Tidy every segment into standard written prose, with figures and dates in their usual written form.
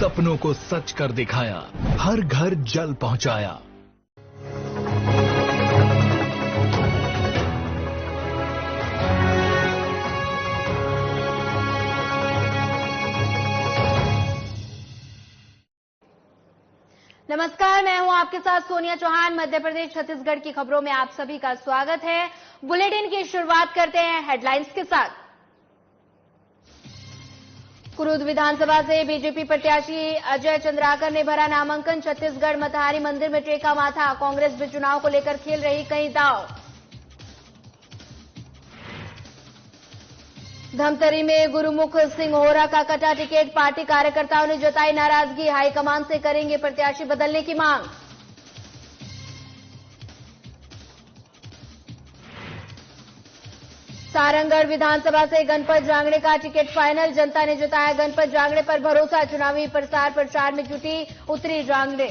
सपनों को सच कर दिखाया, हर घर जल पहुंचाया। नमस्कार, मैं हूं आपके साथ सोनिया चौहान। मध्य प्रदेश छत्तीसगढ़ की खबरों में आप सभी का स्वागत है। बुलेटिन की शुरुआत करते हैं हेडलाइंस के साथ। कुरूद विधानसभा से बीजेपी प्रत्याशी अजय चंद्राकर ने भरा नामांकन। छत्तीसगढ़ मतहारी मंदिर में टेका माथा। कांग्रेस भी चुनाव को लेकर खेल रही कई दांव। धमतरी में गुरुमुख सिंह होरा का कटा टिकट। पार्टी कार्यकर्ताओं ने जताई नाराजगी। हाईकमान से करेंगे प्रत्याशी बदलने की मांग। सारंगढ़ विधानसभा से गणपत जांगड़े का टिकट फाइनल। जनता ने जताया गणपत जांगड़े पर भरोसा। चुनावी प्रचार में जुटी उत्तरी जांगड़े।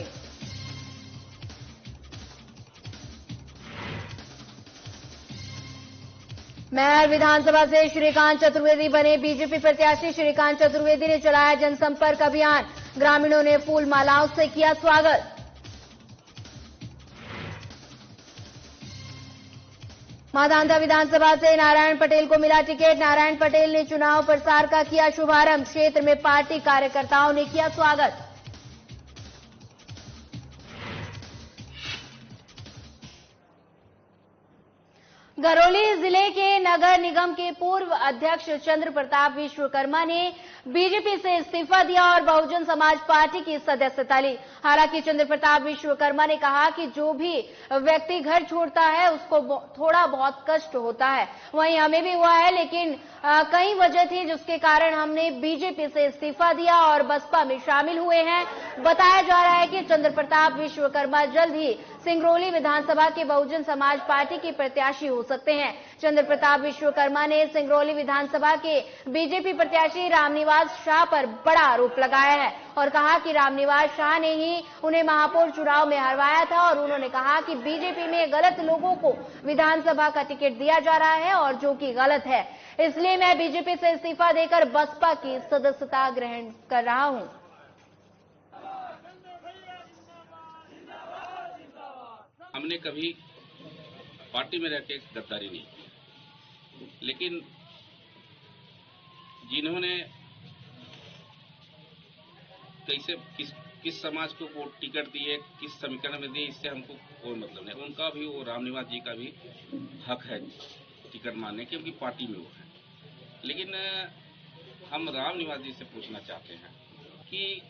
मैहर विधानसभा से श्रीकांत चतुर्वेदी बने बीजेपी प्रत्याशी। श्रीकांत चतुर्वेदी ने चलाया जनसंपर्क अभियान। ग्रामीणों ने फूल मालाओं से किया स्वागत। माधांधा विधानसभा से नारायण पटेल को मिला टिकट। नारायण पटेल ने चुनाव प्रचार का किया शुभारंभ। क्षेत्र में पार्टी कार्यकर्ताओं ने किया स्वागत। गरौली जिले के नगर निगम के पूर्व अध्यक्ष चंद्र प्रताप विश्वकर्मा ने बीजेपी से इस्तीफा दिया और बहुजन समाज पार्टी की सदस्यता ली। हालांकि चंद्र प्रताप विश्वकर्मा ने कहा कि जो भी व्यक्ति घर छोड़ता है उसको थोड़ा बहुत कष्ट होता है, वहीं हमें भी हुआ है, लेकिन कई वजह थी जिसके कारण हमने बीजेपी से इस्तीफा दिया और बसपा में शामिल हुए हैं। बताया जा रहा है कि चंद्र प्रताप विश्वकर्मा जल्द ही सिंगरौली विधानसभा के बहुजन समाज पार्टी के प्रत्याशी हो सकते हैं। चंद्र प्रताप विश्वकर्मा ने सिंगरौली विधानसभा के बीजेपी प्रत्याशी रामनिवास शाह पर बड़ा आरोप लगाया है और कहा कि रामनिवास शाह ने ही उन्हें महापौर चुनाव में हरवाया था और उन्होंने कहा कि बीजेपी में गलत लोगों को विधानसभा का टिकट दिया जा रहा है और जो कि गलत है, इसलिए मैं बीजेपी से इस्तीफा देकर बसपा की सदस्यता ग्रहण कर रहा हूं। हमने कभी पार्टी में रहकर गद्दारी नहीं की, लेकिन जिन्होंने कैसे किस समाज को वो टिकट दिए, किस समीकरण में दिए, इससे हमको कोई मतलब नहीं। उनका भी, वो रामनिवास जी का भी हक है टिकट मांगने की, उनकी पार्टी में वो है। लेकिन हम रामनिवास जी से पूछना चाहते हैं कि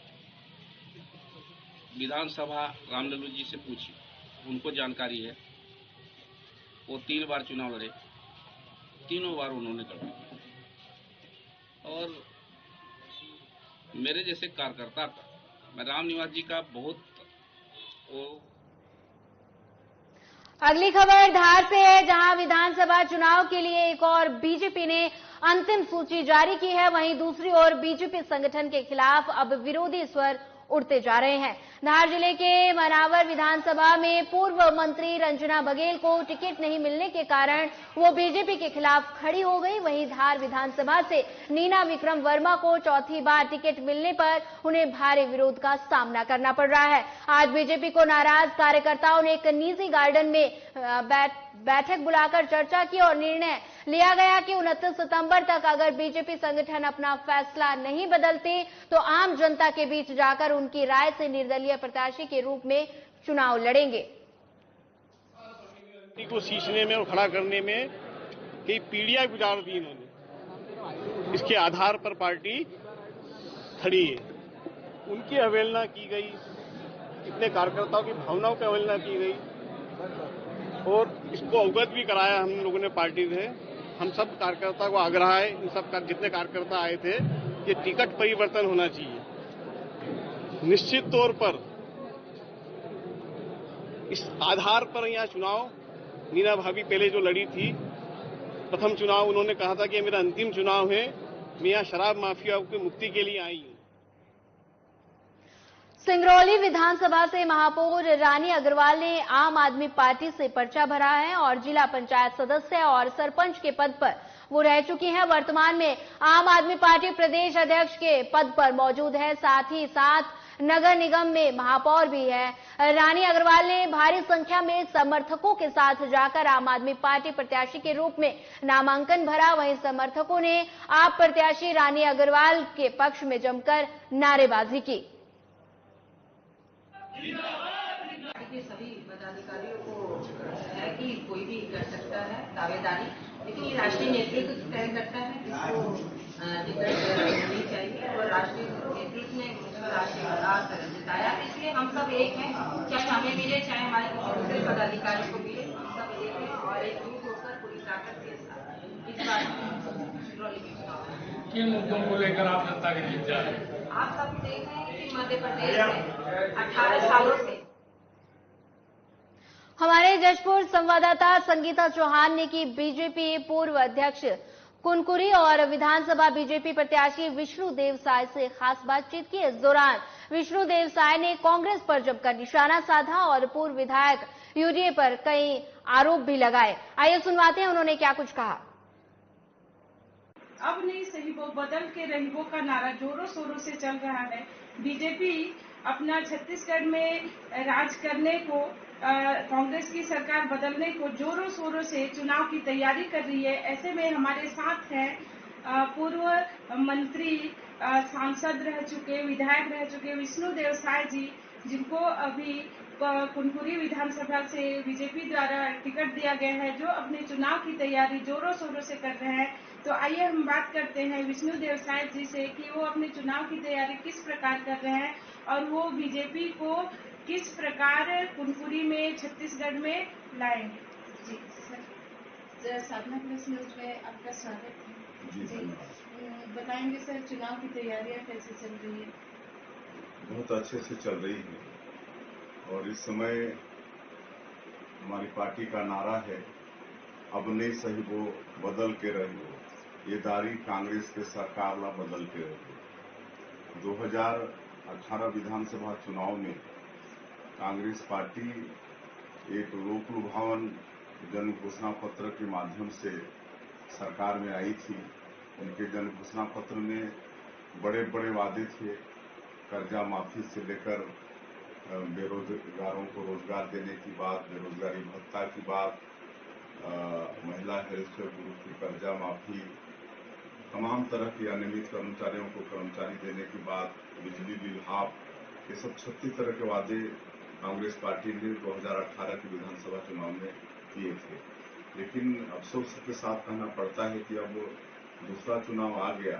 विधानसभा रामलल्लू जी से पूछी, उनको जानकारी है। वो 3 बार चुनाव लड़े, तीनों बार उन्होंने लड़ा और मेरे जैसे कार्यकर्ता का, मैं रामनिवास जी का बहुत अगली खबर धार से है, जहां विधानसभा चुनाव के लिए एक और बीजेपी ने अंतिम सूची जारी की है। वहीं दूसरी ओर बीजेपी संगठन के खिलाफ अब विरोधी स्वर उठते जा रहे हैं। धार जिले के मनावर विधानसभा में पूर्व मंत्री रंजना बघेल को टिकट नहीं मिलने के कारण वो बीजेपी के खिलाफ खड़ी हो गई। वहीं धार विधानसभा से नीना विक्रम वर्मा को चौथी बार टिकट मिलने पर उन्हें भारी विरोध का सामना करना पड़ रहा है। आज बीजेपी को नाराज कार्यकर्ताओं ने एक निजी गार्डन में बैठक बुलाकर चर्चा की और निर्णय लिया गया कि 29 सितंबर तक अगर बीजेपी संगठन अपना फैसला नहीं बदलती तो आम जनता के बीच जाकर उनकी राय से निर्दलीय प्रत्याशी के रूप में चुनाव लड़ेंगे। को सींचने में और खड़ा करने में कई पीढ़ियां गुजार दी इन्होंने, इसके आधार पर पार्टी खड़ी है। उनकी अवहेलना की गई, इतने कार्यकर्ताओं की भावनाओं की अवहेलना की गई और इसको अवगत भी कराया हम लोगों ने पार्टी से। हम सब कार्यकर्ता को आग्रह है, इन सब जितने कार्यकर्ता आए थे, ये टिकट परिवर्तन होना चाहिए। निश्चित तौर पर इस आधार पर यहाँ चुनाव, नीना भाभी पहले जो लड़ी थी प्रथम चुनाव, उन्होंने कहा था कि ये मेरा अंतिम चुनाव है, मैं यहाँ शराब माफिया की मुक्ति के लिए आई हूँ। सिंगरौली विधानसभा से महापौर रानी अग्रवाल ने आम आदमी पार्टी से पर्चा भरा है और जिला पंचायत सदस्य और सरपंच के पद पर वो रह चुकी हैं। वर्तमान में आम आदमी पार्टी प्रदेश अध्यक्ष के पद पर मौजूद है, साथ ही साथ नगर निगम में महापौर भी है। रानी अग्रवाल ने भारी संख्या में समर्थकों के साथ जाकर आम आदमी पार्टी प्रत्याशी के रूप में नामांकन भरा। वहीं समर्थकों ने आप प्रत्याशी रानी अग्रवाल के पक्ष में जमकर नारेबाजी की। के सभी पदाधिकारियों को है कि कोई भी कर सकता है दावेदारी, लेकिन ये राष्ट्रीय नेतृत्व तय करता है किसको टिकट मिलनी चाहिए और राष्ट्रीय नेतृत्व ने उसका राष्ट्रीय जिताया। इसलिए हम सब एक हैं, चाहे हमें मिले चाहे हमारे किसी दूसरे पदाधिकारी को मिले, हम सब एक हैं और एकजुट होकर पूरी ताकत के साथ इस बार सिंगरौली के चुनाव किन मुद्दों को लेकर आप जनता के बीच जा रहे हैं? आप सब देख रहे हैं कि मध्य प्रदेश में 18 सालों से हमारे जशपुर संवाददाता संगीता चौहान ने की बीजेपी पूर्व अध्यक्ष कुनकुरी और विधानसभा बीजेपी प्रत्याशी विष्णुदेव साय से खास बातचीत की। इस दौरान विष्णुदेव साय ने कांग्रेस पर जमकर निशाना साधा और पूर्व विधायक यूडीए पर कई आरोप भी लगाए। आइए सुनवाते हैं उन्होंने क्या कुछ कहा। अब नहीं सही वो बदल के रहीबो का नारा जोरों शोरों से चल रहा है। बीजेपी अपना छत्तीसगढ़ में राज करने को, कांग्रेस की सरकार बदलने को जोरों शोरों से चुनाव की तैयारी कर रही है। ऐसे में हमारे साथ हैं पूर्व मंत्री, सांसद रह चुके, विधायक रह चुके विष्णुदेव साय जी, जिनको अभी कुनकुरी विधानसभा से बीजेपी द्वारा टिकट दिया गया है, जो अपने चुनाव की तैयारी जोरों शोरों से कर रहे हैं। तो आइए हम बात करते हैं विष्णुदेव साय जी से कि वो अपने चुनाव की तैयारी किस प्रकार कर रहे हैं और वो बीजेपी को किस प्रकार कुनकुरी में, छत्तीसगढ़ में लाएंगे। जी सर, साधना प्रेस न्यूज में आपका स्वागत है। जी बताएंगे सर, चुनाव की तैयारियां कैसे चल रही है? बहुत अच्छे से चल रही है और इस समय हमारी पार्टी का नारा है, अब नहीं सही वो बदल के रहियो, ये दारी कांग्रेस के सरकार ला बदल के रहियो। 2018 विधानसभा चुनाव में कांग्रेस पार्टी एक लोक लुभावन जन घोषणा पत्र के माध्यम से सरकार में आई थी। उनके जन घोषणा पत्र में बड़े बड़े वादे थे, कर्जा माफी से लेकर बेरोजगारों को रोजगार देने की बात, बेरोजगारी भत्ता की बात, महिला हेल्थ ग्रुप की कर्जा माफी, तमाम तरह के अनियमित कर्मचारियों को कर्मचारी देने की बात, बिजली बिल हाफ, ये सब 36 तरह के वादे कांग्रेस पार्टी ने 2018 के विधानसभा चुनाव में किए थे। लेकिन अफसोस के साथ कहना पड़ता है कि अब दूसरा चुनाव आ गया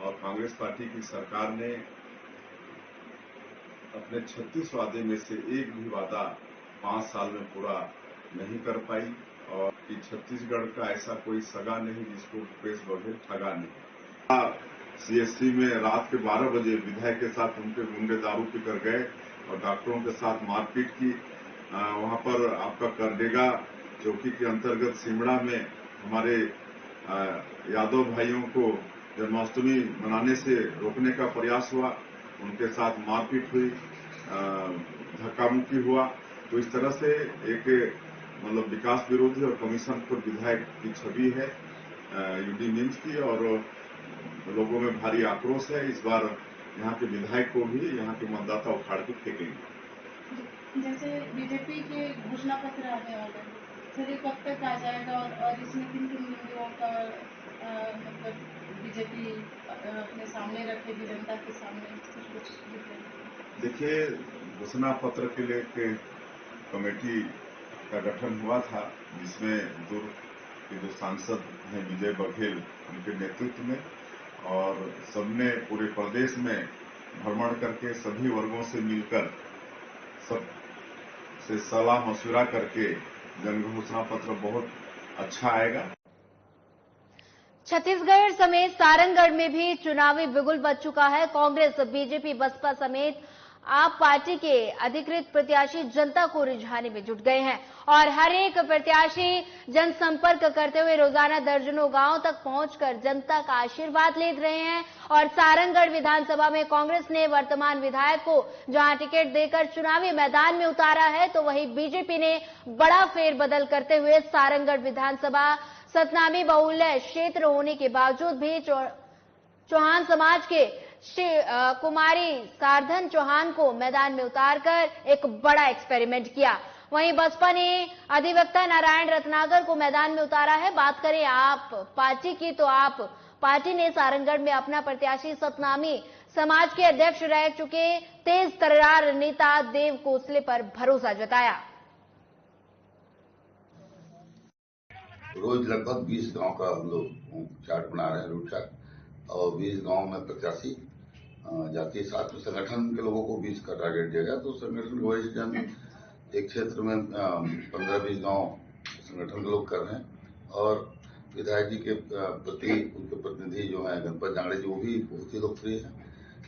और कांग्रेस पार्टी की सरकार ने अपने 36 वादे में से एक भी वादा 5 साल में पूरा नहीं कर पाई और कि छत्तीसगढ़ का ऐसा कोई सगा नहीं जिसको भूपेश बघेल ठगा नहीं। सीएससी में रात के 12 बजे विधायक के साथ उनके गुंडे दारू पीकर गए और डॉक्टरों के साथ मारपीट की। वहां पर आपका करडेगा चौकी के अंतर्गत सिमड़ा में हमारे यादव भाइयों को जन्माष्टमी मनाने से रोकने का प्रयास हुआ, उनके साथ मारपीट हुई, धक्का मुक्की हुआ। तो इस तरह से एक मतलब विकास विरोधी और कमीशन पर विधायक की छवि है यूडी मीम्स की और लोगों में भारी आक्रोश है। इस बार यहाँ के विधायक को भी यहाँ के मतदाता उखाड़ के फेंकेंगे। जैसे बीजेपी के घोषणा पत्र आने वाले हैं, सर कब तक आ जाएगा और इसमें किन किन बिंदुओं का मतलब बीजेपी अपने सामने रखेगी, जनता के सामने कुछ देखिए, घोषणा पत्र के लिए एक कमेटी का गठन हुआ था जिसमें दुर्ग के जो सांसद हैं विजय बघेल उनके नेतृत्व में और सबने पूरे प्रदेश में भ्रमण करके सभी वर्गों से मिलकर सब से सलाह मशविरा करके जन घोषणा पत्र बहुत अच्छा आएगा। छत्तीसगढ़ समेत सारंगढ़ में भी चुनावी बिगुल बज चुका है। कांग्रेस, बीजेपी, बसपा समेत आप पार्टी के अधिकृत प्रत्याशी जनता को रिझाने में जुट गए हैं और हर एक प्रत्याशी जनसंपर्क करते हुए रोजाना दर्जनों गांव तक पहुंचकर जनता का आशीर्वाद ले रहे हैं। और सारंगढ़ विधानसभा में कांग्रेस ने वर्तमान विधायक को जहां टिकट देकर चुनावी मैदान में उतारा है, तो वहीं बीजेपी ने बड़ा फेरबदल करते हुए सारंगढ़ विधानसभा सतनामी बहुल्य क्षेत्र होने के बावजूद भी चौहान समाज के कुमारी सारधन चौहान को मैदान में उतारकर एक बड़ा एक्सपेरिमेंट किया। वहीं बसपा ने अधिवक्ता नारायण रत्नाकर को मैदान में उतारा है। बात करें आप पार्टी की, तो आप पार्टी ने सारंगगढ़ में अपना प्रत्याशी सतनामी समाज के अध्यक्ष रह चुके तेज तर्रार नेता देव कोसले पर भरोसा जताया। रोज लगभग 20 गांव का हम लोग चार्ट बना रहे हैं, रूट चार्ट, और 20 गांव में प्रत्याशी जाती है। साथ में संगठन के लोगों को 20 का टारगेट दिया गया। तो संगठन को इस टाइम एक क्षेत्र में 15-20 गांव संगठन के लोग कर रहे हैं। और विधायक जी के प्रति उनके प्रतिनिधि जो है गणपत जांगड़े जी, वो भी बहुत ही लोकप्रिय है।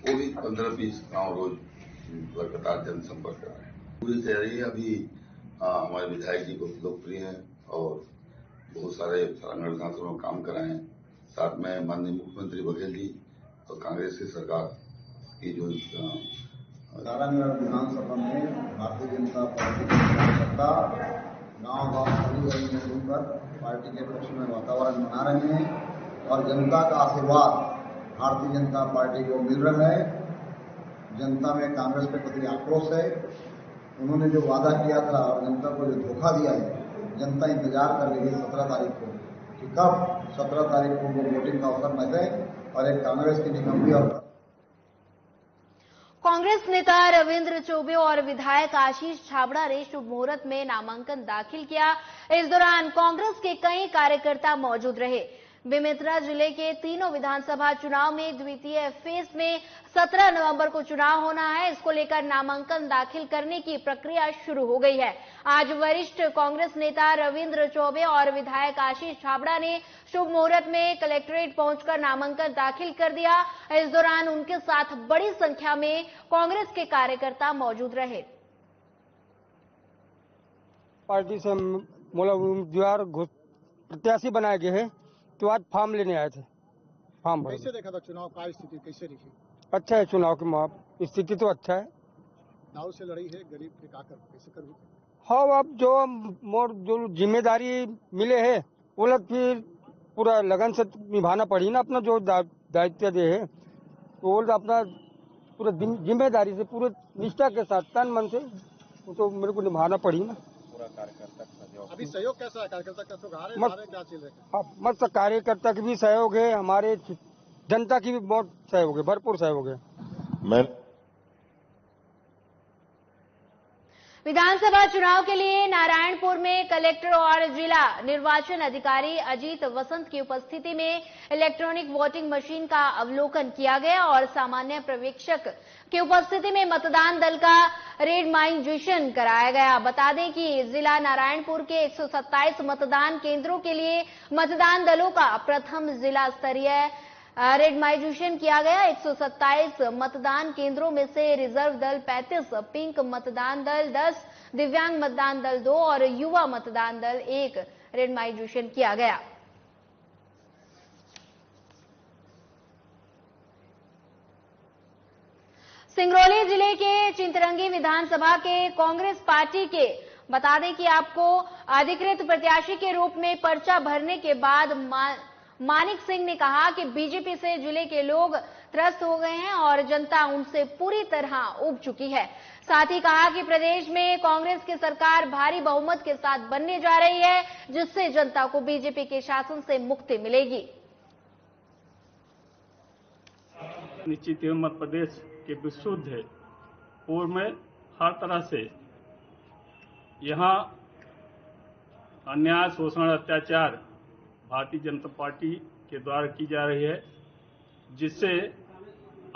वो भी 15-20 गांव रोज लगातार जनसंपर्क कर रहे हैं। पूरी तैयारी है। अभी हमारे विधायक जी बहुत लोकप्रिय हैं और बहुत सारे सारंगगढ़ विधानसभा में काम कराए हैं। साथ में माननीय मुख्यमंत्री बघेल जी और कांग्रेस की सरकार की जो सारंगगढ़ विधानसभा में भारतीय जनता पार्टी की सत्ता गांव-गांव सभी में घूमकर पार्टी के पक्ष में वातावरण बना रहे हैं और जनता का आशीर्वाद भारतीय जनता पार्टी को मिल रहा है। जनता में कांग्रेस के प्रति आक्रोश है। उन्होंने जो वादा किया था और जनता को जो धोखा दिया है, जनता इंतजार कर रही है 17 तारीख को कि कब 17 तारीख को वो वोटिंग का अवसर मिले और एक कांग्रेस की निकम्मी और कांग्रेस नेता रविंद्र चौबे और विधायक आशीष छाबड़ा ने शुभ मुहूर्त में नामांकन दाखिल किया। इस दौरान कांग्रेस के कई कार्यकर्ता मौजूद रहे। बेमेतरा जिले के तीनों विधानसभा चुनाव में द्वितीय फेज में 17 नवंबर को चुनाव होना है। इसको लेकर नामांकन दाखिल करने की प्रक्रिया शुरू हो गई है। आज वरिष्ठ कांग्रेस नेता रविंद्र चौबे और विधायक आशीष छाबड़ा ने शुभ मुहूर्त में कलेक्ट्रेट पहुंचकर नामांकन दाखिल कर दिया। इस दौरान उनके साथ बड़ी संख्या में कांग्रेस के कार्यकर्ता मौजूद रहे। पार्टी से उम्मीदवार प्रत्याशी बनाए गए हैं, तो आज फॉर्म लेने आए थे। फॉर्म भर। कैसे देखा था चुनाव का स्थिति, कैसे रही? अच्छा है, चुनाव की स्थिति तो अच्छा है। दाव से लड़ी है, गरीब के काकर कैसे करूँ? हाँ, अब जो जिम्मेदारी मिले है वो लोग फिर पूरा लगन से निभाना पड़ी ना। अपना जो दायित्व दे है वो अपना पूरा जिम्मेदारी से पूरे निष्ठा के साथ तन मन से वो तो मेरे को निभाना पड़ी ना। पूरा कार्यकर्ता अभी सहयोग कैसा है? कार्यकर्ता का सहयोग क्या चल रहा है? मत कार्यकर्ता की भी सहयोग है, हमारे जनता की भी बहुत सहयोग है, भरपूर सहयोग है। विधानसभा चुनाव के लिए नारायणपुर में कलेक्टर और जिला निर्वाचन अधिकारी अजीत वसंत की उपस्थिति में इलेक्ट्रॉनिक वोटिंग मशीन का अवलोकन किया गया और सामान्य पर्यवेक्षक की उपस्थिति में मतदान दल का रेंडमाइजेशन कराया गया। बता दें कि जिला नारायणपुर के 127 मतदान केंद्रों के लिए मतदान दलों का प्रथम जिला स्तरीय रेंडमाइजेशन किया गया। 127 मतदान केंद्रों में से रिजर्व दल 35, पिंक मतदान दल 10, दिव्यांग मतदान दल 2 और युवा मतदान दल 1 रेंडमाइजेशन किया गया। सिंगरौली जिले के चिंतरंगी विधानसभा के कांग्रेस पार्टी के बता दें कि आपको अधिकृत प्रत्याशी के रूप में पर्चा भरने के बाद मानिक सिंह ने कहा कि बीजेपी से जिले के लोग त्रस्त हो गए हैं और जनता उनसे पूरी तरह उब चुकी है। साथ ही कहा कि प्रदेश में कांग्रेस की सरकार भारी बहुमत के साथ बनने जा रही है, जिससे जनता को बीजेपी के शासन से मुक्ति मिलेगी। निश्चित ही मध्य प्रदेश के विशुद्ध है। पूर्व में हर तरह से यहाँ अन्याय, शोषण, अत्याचार भारतीय जनता पार्टी के द्वारा की जा रही है, जिससे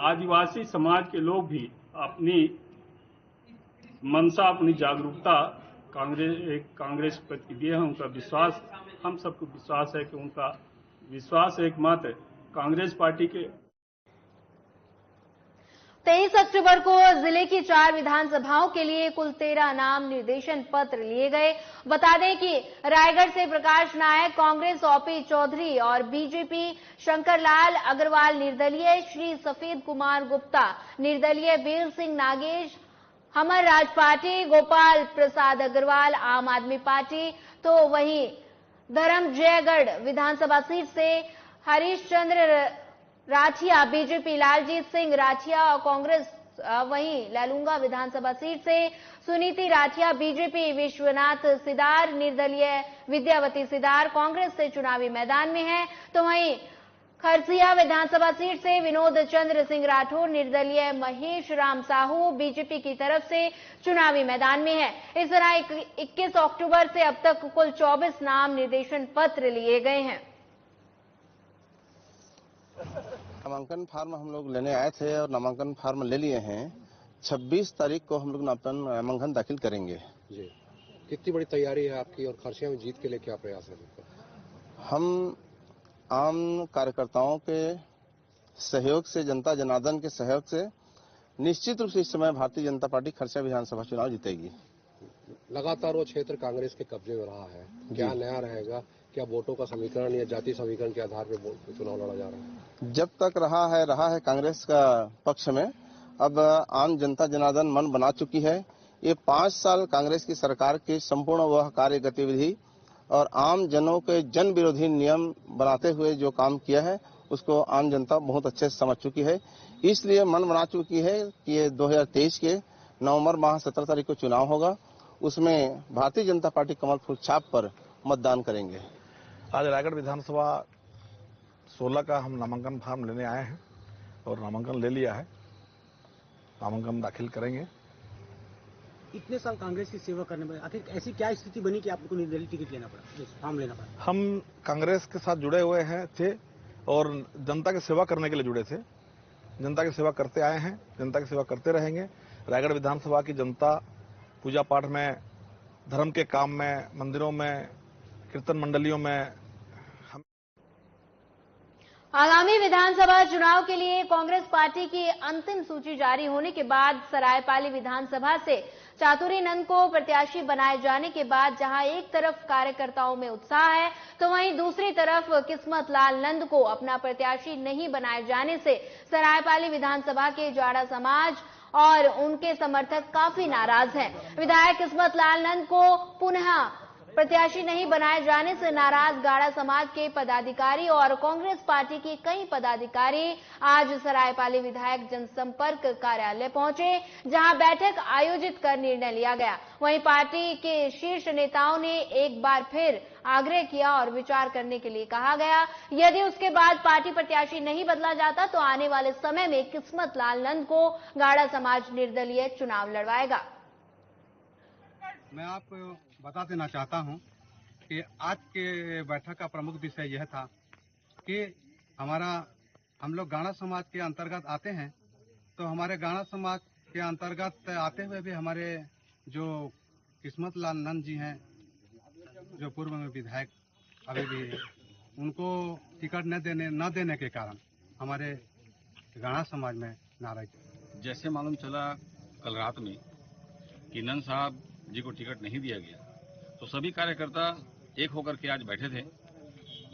आदिवासी समाज के लोग भी अपनी मंशा, अपनी जागरूकता कांग्रेस प्रति दिए हैं। उनका विश्वास, हम सबको विश्वास है कि उनका विश्वास एकमात्र कांग्रेस पार्टी के। 23 अक्टूबर को जिले की 4 विधानसभाओं के लिए कुल 13 नाम निर्देशन पत्र लिए गए। बता दें कि रायगढ़ से प्रकाश नायक कांग्रेस ओपी चौधरी और बीजेपी शंकरलाल अग्रवाल निर्दलीय, श्री सफेद कुमार गुप्ता निर्दलीय, बीर सिंह नागेश हमर राज पार्टी, गोपाल प्रसाद अग्रवाल आम आदमी पार्टी, तो वहीं धर्मजयगढ़ विधानसभा सीट से हरीश चंद्र राठिया बीजेपी, लालजीत सिंह राठिया और कांग्रेस, वहीं लैलूंगा विधानसभा सीट से सुनीति राठिया बीजेपी, विश्वनाथ सिदार निर्दलीय, विद्यावती सिदार कांग्रेस से चुनावी मैदान में है। तो वहीं खरसिया विधानसभा सीट से विनोद चंद्र सिंह राठौर निर्दलीय, महेश राम साहू बीजेपी की तरफ से चुनावी मैदान में है। इस तरह 21 अक्टूबर से अब तक कुल 24 नाम निर्देशन पत्र लिए गए हैं। नामांकन फार्म हम लोग लेने आए थे और नामांकन फार्म ले लिए हैं। 26 तारीख को हम लोग नामांकन दाखिल करेंगे। जी, कितनी बड़ी तैयारी है आपकी और खरसिया में जीत के लिए क्या प्रयास है? हम आम कार्यकर्ताओं के सहयोग से, जनता जनार्दन के सहयोग से निश्चित रूप से इस समय भारतीय जनता पार्टी खरसिया विधानसभा चुनाव जीतेगी। लगातार वो क्षेत्र कांग्रेस के कब्जे में रहा है, क्या नया रहेगा? क्या वोटों का समीकरण या जाति समीकरण के आधार पर चुनाव लड़ा जा रहा है? जब तक रहा है कांग्रेस का पक्ष में। अब आम जनता जनार्दन मन बना चुकी है। ये 5 साल कांग्रेस की सरकार की संपूर्ण वह कार्य गतिविधि और आम जनों के जन विरोधी नियम बनाते हुए जो काम किया है उसको आम जनता बहुत अच्छे से समझ चुकी है। इसलिए मन बना चुकी है कि ये 2023 के नवंबर माह 17 तारीख को चुनाव होगा, उसमें भारतीय जनता पार्टी कमल फूल छाप पर मतदान करेंगे। आज रायगढ़ विधानसभा 16 का हम नामांकन फार्म लेने आए हैं और नामांकन ले लिया है। नामांकन दाखिल करेंगे। इतने साल कांग्रेस की सेवा करने में आखिर ऐसी क्या स्थिति बनी कि आपको निर्दलीय टिकट लेना पड़ा, फॉर्म लेना पड़ा? हम कांग्रेस के साथ जुड़े हुए थे और जनता की सेवा करने के लिए जुड़े थे। जनता की सेवा करते आए हैं, जनता की सेवा करते रहेंगे। रायगढ़ विधानसभा की जनता पूजा पाठ में, धर्म के काम में, मंदिरों में, कीर्तन मंडलियों में। आगामी विधानसभा चुनाव के लिए कांग्रेस पार्टी की अंतिम सूची जारी होने के बाद सरायपाली विधानसभा से चातुरी नंद को प्रत्याशी बनाए जाने के बाद जहां एक तरफ कार्यकर्ताओं में उत्साह है तो वहीं दूसरी तरफ किस्मत लाल नंद को अपना प्रत्याशी नहीं बनाए जाने से सरायपाली विधानसभा के जाड़ा समाज और उनके समर्थक काफी नाराज हैं। विधायक किस्मत लाल नंद को पुनः प्रत्याशी नहीं बनाए जाने से नाराज गाड़ा समाज के पदाधिकारी और कांग्रेस पार्टी के कई पदाधिकारी आज सरायपाली विधायक जनसंपर्क कार्यालय पहुंचे, जहां बैठक आयोजित कर निर्णय लिया गया। वहीं पार्टी के शीर्ष नेताओं ने एक बार फिर आग्रह किया और विचार करने के लिए कहा गया। यदि उसके बाद पार्टी प्रत्याशी नहीं बदला जाता तो आने वाले समय में किस्मत लाल नंद को गाड़ा समाज निर्दलीय चुनाव लड़वाएगा। मैं आपको बता देना चाहता हूं कि आज के बैठक का प्रमुख विषय यह था कि हम लोग गाड़ा समाज के अंतर्गत आते हैं, तो हमारे गाड़ा समाज के अंतर्गत आते हुए भी हमारे जो किस्मत लाल नंद जी हैं, जो पूर्व में विधायक अभी भी उनको टिकट न देने के कारण हमारे गाड़ा समाज में नाराजगी। जैसे मालूम चला कल रात में कि नंद साहब जी को टिकट नहीं दिया गया, तो सभी कार्यकर्ता एक होकर के आज बैठे थे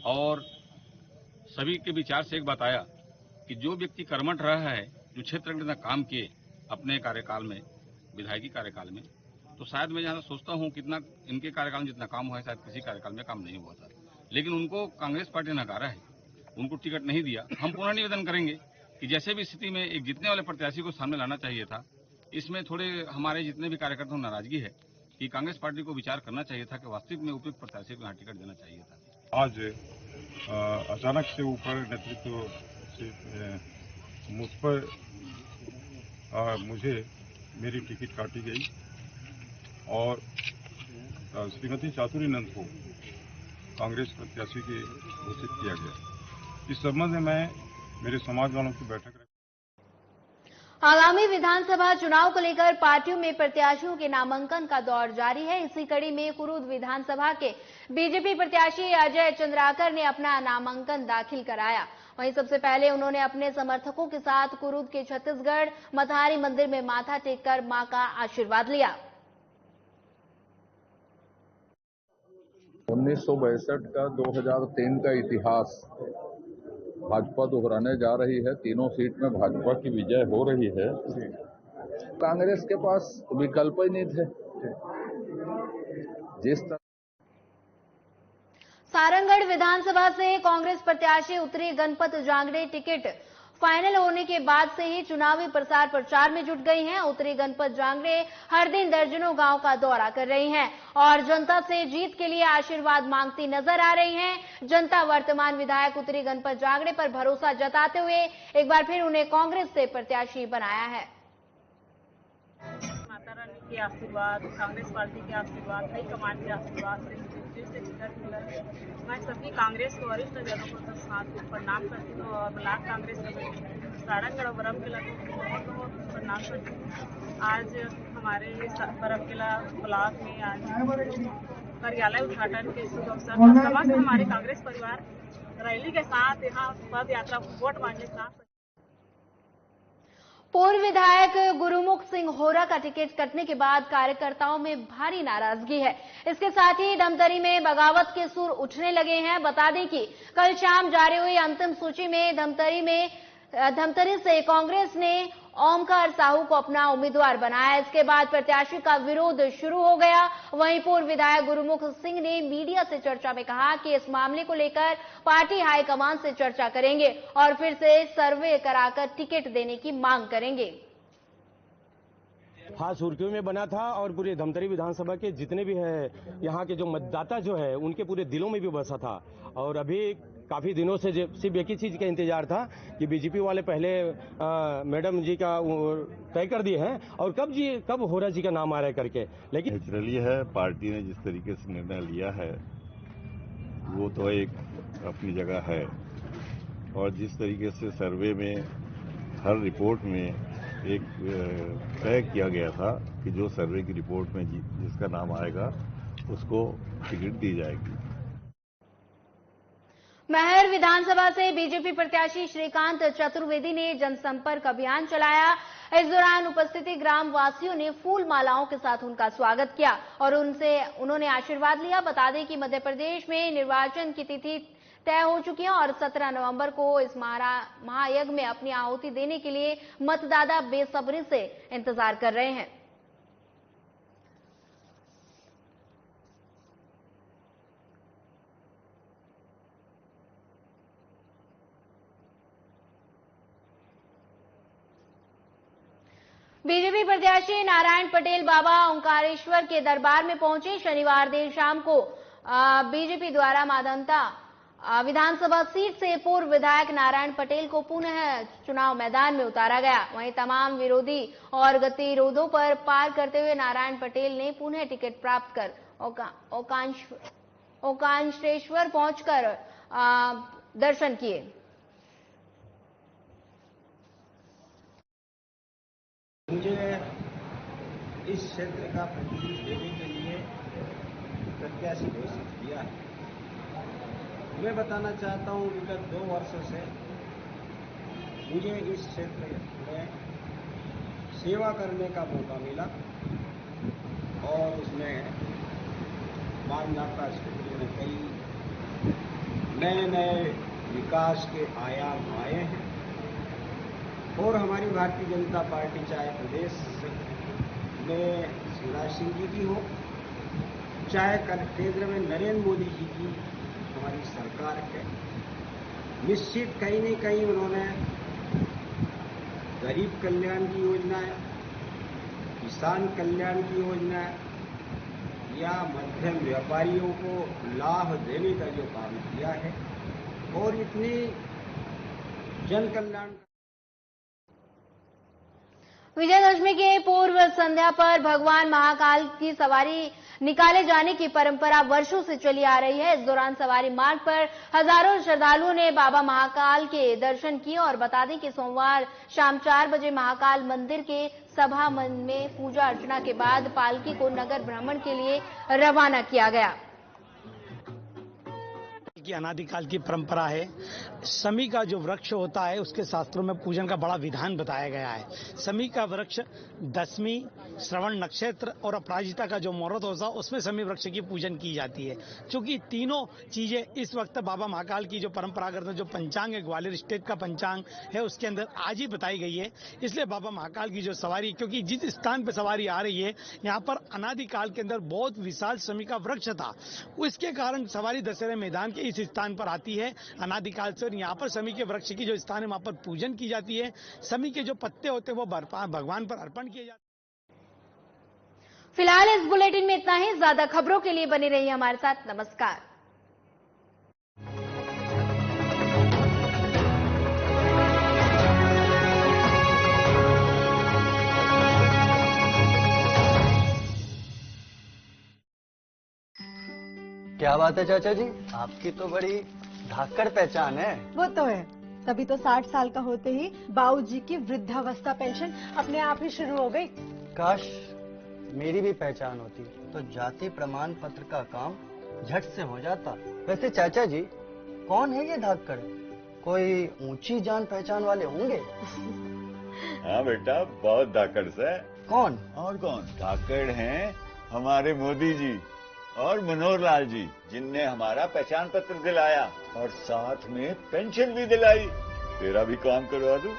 और सभी के विचार से एक बात आया कि जो व्यक्ति कर्मठ रहा है, जो क्षेत्र में काम किए अपने कार्यकाल में, विधायकी कार्यकाल में, तो शायद मैं जहाँ सोचता हूँ कितना इनके कार्यकाल में जितना काम हुआ है शायद किसी कार्यकाल में काम नहीं हुआ था, लेकिन उनको कांग्रेस पार्टी ने नकारा है, उनको टिकट नहीं दिया। हम पुनः निवेदन करेंगे कि जैसे भी स्थिति में एक जीतने वाले प्रत्याशी को सामने लाना चाहिए था, इसमें थोड़े हमारे जितने भी कार्यकर्ताओं को नाराजगी है कि कांग्रेस पार्टी को विचार करना चाहिए था कि वास्तविक में उपयुक्त प्रत्याशी को यहाँ टिकट देना चाहिए था। आज अचानक से ऊपर नेतृत्व से मुझ पर मुझे मेरी टिकट काटी गई और श्रीमती चातुरी नंद को कांग्रेस प्रत्याशी के घोषित किया गया। इस संबंध में मैं मेरे समाज वालों की बैठक आगामी विधानसभा चुनाव को लेकर पार्टियों में प्रत्याशियों के नामांकन का दौर जारी है। इसी कड़ी में कुरूद विधानसभा के बीजेपी प्रत्याशी अजय चंद्राकर ने अपना नामांकन दाखिल कराया। वहीं सबसे पहले उन्होंने अपने समर्थकों के साथ कुरूद के छत्तीसगढ़ मथारी मंदिर में माथा टेककर मां का आशीर्वाद लिया। 1962 का 2003 का इतिहास भाजपा दोहराने जा रही है। तीनों सीट में भाजपा की विजय हो रही है। कांग्रेस के पास विकल्प ही नहीं थे। जिस तरह सारंगगढ़ विधानसभा से कांग्रेस प्रत्याशी उत्तरी गणपत जांगड़े टिकट फाइनल होने के बाद से ही चुनावी प्रचार में जुट गई हैं। उत्तरी गणपत जांगड़े हर दिन दर्जनों गांव का दौरा कर रही हैं और जनता से जीत के लिए आशीर्वाद मांगती नजर आ रही हैं। जनता वर्तमान विधायक उत्तरी गणपत जांगड़े पर भरोसा जताते हुए एक बार फिर उन्हें कांग्रेस से प्रत्याशी बनाया है। माता रानी के आशीर्वाद, कांग्रेस पार्टी के आशीर्वाद, हाईकमान के आशीर्वाद से टिकट मिला है। मैं सभी कांग्रेस के वरिष्ठ जनों को साथ प्रणाम करती हूँ और ब्लॉक कांग्रेस सारंगगढ़ और बरमकेला को बहुत बहुत प्रणाम करती हूँ। आज हमारे बरमकेला ब्लॉक में आज कार्यालय उद्घाटन के शुभ अवसर पर समस्त हमारे कांग्रेस परिवार रैली के साथ यहाँ पद यात्रा वोट मांगने के साथ। पूर्व विधायक गुरुमुख सिंह होरा का टिकट कटने के बाद कार्यकर्ताओं में भारी नाराजगी है। इसके साथ ही धमतरी में बगावत के सुर उठने लगे हैं। बता दें कि कल शाम जारी हुई अंतिम सूची में धमतरी से कांग्रेस ने ओमकार साहू को अपना उम्मीदवार बनाया। इसके बाद प्रत्याशी का विरोध शुरू हो गया। वहीं पूर्व विधायक गुरुमुख सिंह ने मीडिया से चर्चा में कहा कि इस मामले को लेकर पार्टी हाईकमान से चर्चा करेंगे और फिर से सर्वे कराकर टिकट देने की मांग करेंगे। हाँ, सुर्खियों में बना था और पूरे धमतरी विधानसभा के जितने भी है यहाँ के जो मतदाता जो है उनके पूरे दिलों में भी बसा था। और अभी काफी दिनों से सिर्फ एक ही चीज का इंतजार था कि बीजेपी वाले पहले मैडम जी का तय कर दिए हैं और कब होरा जी का नाम आ रहा है करके। लेकिन नेचुरली है, पार्टी ने जिस तरीके से निर्णय लिया है वो तो एक अपनी जगह है और जिस तरीके से सर्वे में हर रिपोर्ट में एक तय किया गया था कि जो सर्वे की रिपोर्ट में जिसका नाम आएगा उसको टिकट दी जाएगी। महर विधानसभा से बीजेपी प्रत्याशी श्रीकांत चतुर्वेदी ने जनसंपर्क अभियान चलाया। इस दौरान उपस्थित ग्राम वासियों ने फूल मालाओं के साथ उनका स्वागत किया और उन्होंने आशीर्वाद लिया। बता दें कि मध्य प्रदेश में निर्वाचन की तिथि तय हो चुकी है और 17 नवंबर को इस महायज्ञ में अपनी आहुति देने के लिए मतदाता बेसब्री से इंतजार कर रहे हैं। बीजेपी प्रत्याशी नारायण पटेल बाबा ओंकारेश्वर के दरबार में पहुंचे। शनिवार देर शाम को बीजेपी द्वारा माधवता विधानसभा सीट से पूर्व विधायक नारायण पटेल को पुनः चुनाव मैदान में उतारा गया। वहीं तमाम विरोधी और गतिरोधों पर पार करते हुए नारायण पटेल ने पुनः टिकट प्राप्त कर ओंकारेश्वर पहुंचकर दर्शन किए। मुझे इस क्षेत्र का प्रतिनिधित्व देने के लिए प्रत्याशी घोषित किया है। मैं बताना चाहता हूं विगत 2 वर्षों से मुझे इस क्षेत्र में सेवा करने का मौका मिला और उसमें मानवता क्षेत्र में कई नए विकास के आयाम आए हैं और हमारी भारतीय जनता पार्टी चाहे प्रदेश में शिवराज सिंह जी की हो, चाहे केंद्र में नरेंद्र मोदी जी की हमारी सरकार है, निश्चित कहीं न कहीं उन्होंने गरीब कल्याण की योजनाएं, किसान कल्याण की योजनाएं या मध्यम व्यापारियों को लाभ देने का जो काम किया है और इतनी जन कल्याण। विजयदशमी के पूर्व संध्या पर भगवान महाकाल की सवारी निकाले जाने की परंपरा वर्षों से चली आ रही है। इस दौरान सवारी मार्ग पर हजारों श्रद्धालुओं ने बाबा महाकाल के दर्शन किए और बता दें कि सोमवार शाम 4 बजे महाकाल मंदिर के सभा मंच में पूजा अर्चना के बाद पालकी को नगर भ्रमण के लिए रवाना किया गया। की अनादिकाल की परंपरा है। समी का जो वृक्ष होता है उसके शास्त्रों में पूजन का बड़ा विधान बताया गया है। समी का वृक्ष दशमी, श्रवण नक्षत्र और अपराजिता का जो मुहूर्त होता है उसमें समी वृक्ष की पूजन की जाती है। क्योंकि तीनों चीजें इस वक्त बाबा महाकाल की जो परंपरागत जो पंचांग है, ग्वालियर स्टेट का पंचांग है, उसके अंदर आज ही बताई गई है। इसलिए बाबा महाकाल की जो सवारी, क्योंकि जिस स्थान पर सवारी आ रही है यहाँ पर अनादिकाल के अंदर बहुत विशाल समी का वृक्ष था, उसके कारण सवारी दशहरे मैदान के इस स्थान पर आती है अनादिकाल से। और यहाँ पर समी के वृक्ष की जो स्थान है वहां पर पूजन की जाती है। समी के जो पत्ते होते हैं वो भगवान पर अर्पण किए जाते हैं। फिलहाल इस बुलेटिन में इतना ही। ज्यादा खबरों के लिए बने रहिए हमारे साथ। नमस्कार। क्या बात है चाचा जी, आपकी तो बड़ी धाकड़ पहचान है। वो तो है, तभी तो 60 साल का होते ही बाबूजी की वृद्धावस्था पेंशन अपने आप ही शुरू हो गई। काश मेरी भी पहचान होती तो जाति प्रमाण पत्र का काम झट से हो जाता। वैसे चाचा जी, कौन है ये धाकड़? कोई ऊंची जान पहचान वाले होंगे? हाँ बेटा, बहुत धाकड़ से। कौन? और कौन? धाकड़ हैं हमारे मोदी जी और मनोहर लाल जी, जिनने हमारा पहचान पत्र दिलाया और साथ में पेंशन भी दिलाई। तेरा भी काम करवा दूं।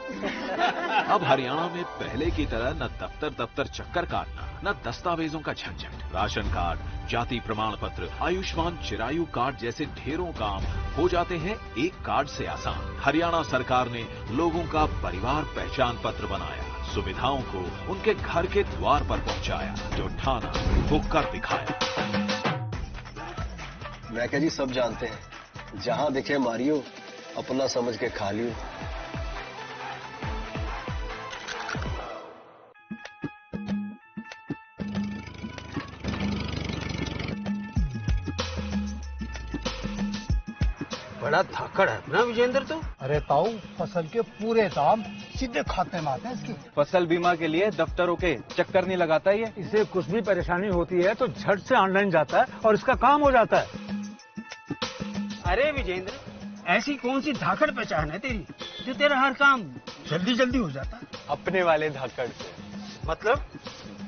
अब हरियाणा में पहले की तरह न दफ्तर चक्कर काटना, न दस्तावेजों का झंझट। राशन कार्ड, जाति प्रमाण पत्र, आयुष्मान चिरायु कार्ड जैसे ढेरों काम हो जाते हैं एक कार्ड से आसान। हरियाणा सरकार ने लोगों का परिवार पहचान पत्र बनाया, सुविधाओं को उनके घर के द्वार पर पहुंचाया। जो ठाना वो कर दिखाया। मैं क्या जी, सब जानते हैं, जहां दिखे मारियो, अपना समझ के खा लियो। बड़ा धाकड़ है ना विजेंद्र तो। अरे ताऊ, फसल के पूरे दाम सीधे खाते में आते हैं इसकी। फसल बीमा के लिए दफ्तरों के चक्कर नहीं लगाता ये। इसे कुछ भी परेशानी होती है तो झट से ऑनलाइन जाता है और इसका काम हो जाता है। अरे विजेंद्र, ऐसी कौन सी धाकड़ पहचान है तेरी जो तेरा हर काम जल्दी जल्दी हो जाता है? अपने वाले धाकड़ से मतलब?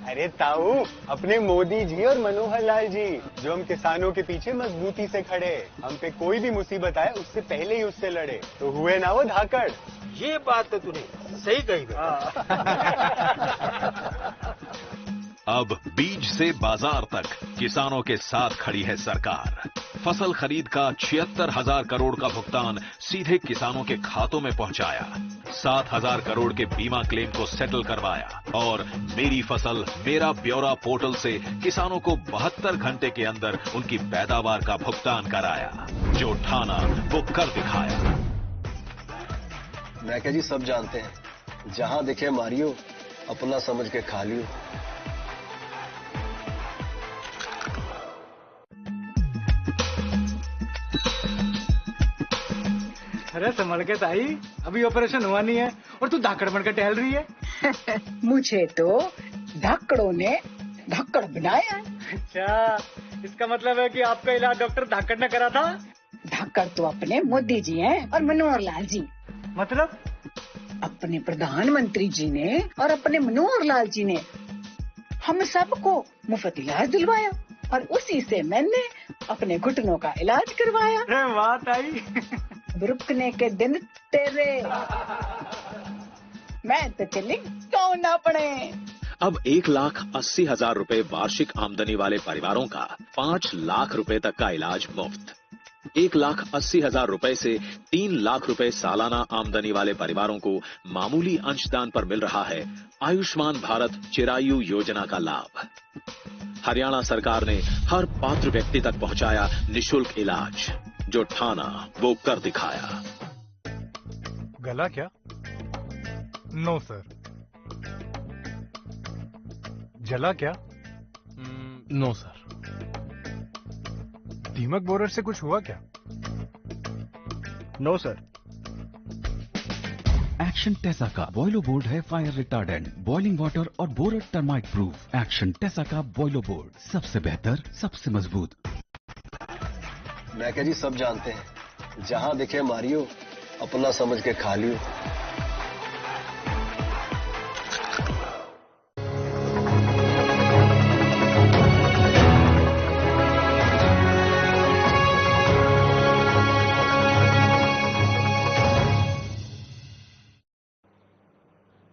अरे ताऊ, अपने मोदी जी और मनोहर लाल जी, जो हम किसानों के पीछे मजबूती से खड़े, हम पे कोई भी मुसीबत आए उससे पहले ही उससे लड़े, तो हुए ना वो धाकड़। ये बात तो तूने सही कही। अब बीज से बाजार तक किसानों के साथ खड़ी है सरकार। फसल खरीद का 76,000 करोड़ का भुगतान सीधे किसानों के खातों में पहुंचाया। 7,000 करोड़ के बीमा क्लेम को सेटल करवाया और मेरी फसल मेरा ब्यौरा पोर्टल से किसानों को 72 घंटे के अंदर उनकी पैदावार का भुगतान कराया। जो ठाना वो कर दिखाया। मैं क्या जी, सब जानते हैं, जहां दिखे मारियो, अपना समझ के खा लियो। अरे संभल के ताई, अभी ऑपरेशन हुआ नहीं है और तू धाकड़ बनकर टहल रही है। मुझे तो धाकड़ों ने धाकड़ बनाया। अच्छा, इसका मतलब है कि आपका इलाज डॉक्टर धाकड़ ने करा था? धाकड़ तो अपने मोदी जी हैं और मनोहर लाल जी। मतलब? अपने प्रधानमंत्री जी ने और अपने मनोहर लाल जी ने हम सबको मुफ्त इलाज दिलवाया और उसी से मैंने अपने घुटनों का इलाज करवाया। अरे वाह ताई। रुकने के दिन तेरे, मैं तो चली क्यों ना पड़े। अब 1,80,000 रुपए वार्षिक आमदनी वाले परिवारों का 5 लाख रुपए तक का इलाज मुफ्त। 1,80,000 रुपए से 3 लाख रुपए सालाना आमदनी वाले परिवारों को मामूली अंशदान पर मिल रहा है आयुष्मान भारत चिरायु योजना का लाभ। हरियाणा सरकार ने हर पात्र व्यक्ति तक पहुंचाया निशुल्क इलाज। जो ठाना वो कर दिखाया। गला क्या? No sir. जला क्या? No sir. दीमक बोरर से कुछ हुआ क्या? No sir. एक्शन टेसा का बॉयलो बोर्ड है फायर रिटार्डेंट, बॉइलिंग वाटर और borer termite proof. Action Tesa का बॉयलो बोर्ड सबसे बेहतर, सबसे मजबूत। मैं क्या जी सब जानते हैं, जहां दिखे मारियो, अपना समझ के खा लियो।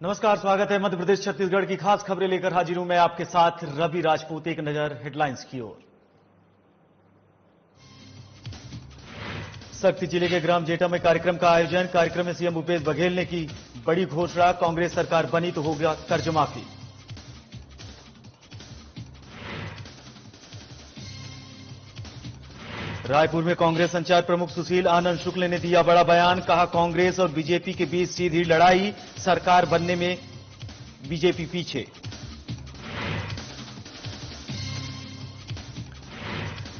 नमस्कार, स्वागत है मध्य प्रदेश छत्तीसगढ़ की खास खबरें लेकर हाजिर हूं मैं आपके साथ रवि राजपूत। एक नजर हेडलाइंस की ओर। शक्ति जिले के ग्राम जेठा में कार्यक्रम का आयोजन। कार्यक्रम में सीएम भूपेश बघेल ने की बड़ी घोषणा, कांग्रेस सरकार बनी तो होगा कर्ज माफी। रायपुर में कांग्रेस संचार प्रमुख सुशील आनंद शुक्ल ने दिया बड़ा बयान। कहा, कांग्रेस और बीजेपी के बीच सीधी लड़ाई, सरकार बनने में बीजेपी पीछे।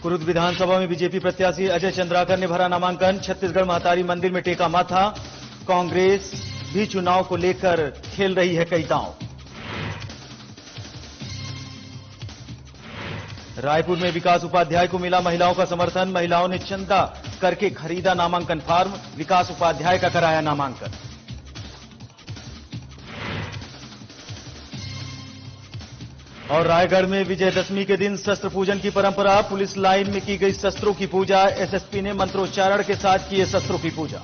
कुरुद विधानसभा में बीजेपी प्रत्याशी अजय चंद्राकर ने भरा नामांकन। छत्तीसगढ़ महतारी मंदिर में टेका माथा। कांग्रेस भी चुनाव को लेकर खेल रही है कई दांव। रायपुर में विकास उपाध्याय को मिला महिलाओं का समर्थन। महिलाओं ने चंदा करके खरीदा नामांकन फार्म। विकास उपाध्याय का कराया नामांकन। और रायगढ़ में विजयदशमी के दिन शस्त्र पूजन की परंपरा। पुलिस लाइन में की गई शस्त्रों की पूजा। एसएसपी ने मंत्रोच्चारण के साथ किए शस्त्रों की पूजा।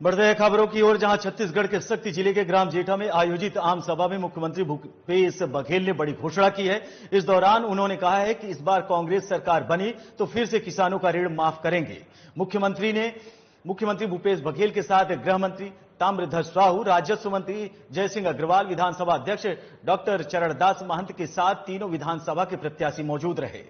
बढ़ते हैं खबरों की ओर, जहां छत्तीसगढ़ के शक्ति जिले के ग्राम जेठा में आयोजित आम सभा में मुख्यमंत्री भूपेश बघेल ने बड़ी घोषणा की है। इस दौरान उन्होंने कहा है कि इस बार कांग्रेस सरकार बनी तो फिर से किसानों का ऋण माफ करेंगे। मुख्यमंत्री भूपेश बघेल के साथ गृह मंत्री ताम्रध्वज साहू, राजस्व मंत्री जयसिंह अग्रवाल, विधानसभा अध्यक्ष डॉक्टर चरणदास महंत के साथ तीनों विधानसभा के प्रत्याशी मौजूद रहे।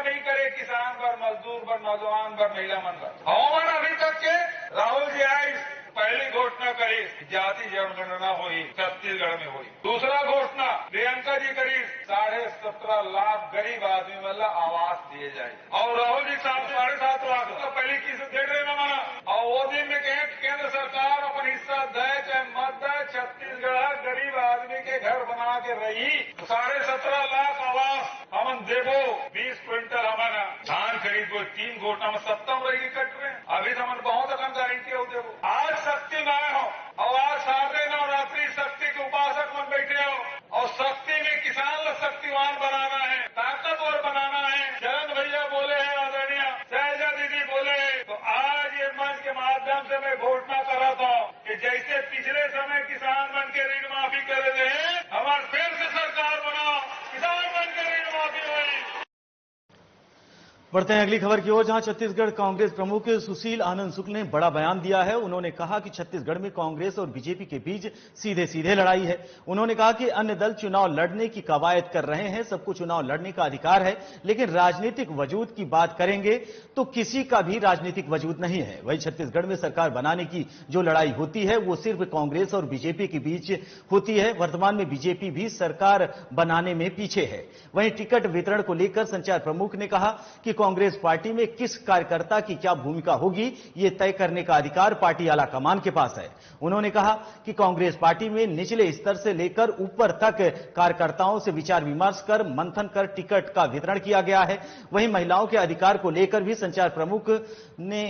नहीं करे किसान पर, मजदूर पर, नौजवान पर, महिला मन पर। हमारा अभी तक के राहुल जी आई पहली घोषणा करी जाति जनगणना हुई, छत्तीसगढ़ में हुई। दूसरा घोषणा प्रियंका जी करी 17.5 लाख गरीब आदमी मतलब आवास दिए जाए। और राहुल जी साहब 7.5 लाख तो पहले किस डेढ़ न माना। और वो दिन में कहे केंद्र सरकार अपन हिस्सा दे चाहे मत दे, छत्तीसगढ़ गरीब आदमी के घर बना के रही। 17.5 लाख आवास हमन देवो। 20 क्विंटल हमारा धान खरीद को 3 घोषणा में 70 रहेगी कट रहे। अभी तो हमन बहुत अकन गारंटी हो देवो। आज शक्ति में आए हो और आज साढ़े नवरात्रि शक्ति के उपासक मन बैठे हो और शक्ति में किसान लोग शक्तिवान बनाना है, ताकतवर बनाना है। जरन भैया बोले हैं, आदरणीय शैलजा दीदी बोले हैं, तो आज ये मंच के माध्यम से मैं घोषणा कर रहा था कि जैसे पिछले समय किसान मन के ऋण माफी कर रहे हैं, हमारे फिर से सरकार बनाओ, किसान मन के ऋण माफी हुई। बढ़ते हैं अगली खबर की ओर, जहां छत्तीसगढ़ कांग्रेस प्रमुख सुशील आनंद शुक्ल ने बड़ा बयान दिया है। उन्होंने कहा कि छत्तीसगढ़ में कांग्रेस और बीजेपी के बीच सीधे सीधे लड़ाई है। उन्होंने कहा कि अन्य दल चुनाव लड़ने की कवायद कर रहे हैं, सबको चुनाव लड़ने का अधिकार है, लेकिन राजनीतिक वजूद की बात करेंगे तो किसी का भी राजनीतिक वजूद नहीं है। वहीं छत्तीसगढ़ में सरकार बनाने की जो लड़ाई होती है वो सिर्फ कांग्रेस और बीजेपी के बीच होती है। वर्तमान में बीजेपी भी सरकार बनाने में पीछे है। वहीं टिकट वितरण को लेकर संचार प्रमुख ने कहा कि कांग्रेस पार्टी में किस कार्यकर्ता की क्या भूमिका होगी ये तय करने का अधिकार पार्टी आला कमान के पास है। उन्होंने कहा कि कांग्रेस पार्टी में निचले स्तर से लेकर ऊपर तक कार्यकर्ताओं से विचार विमर्श कर मंथन कर टिकट का वितरण किया गया है। वहीं महिलाओं के अधिकार को लेकर भी संचार प्रमुख ने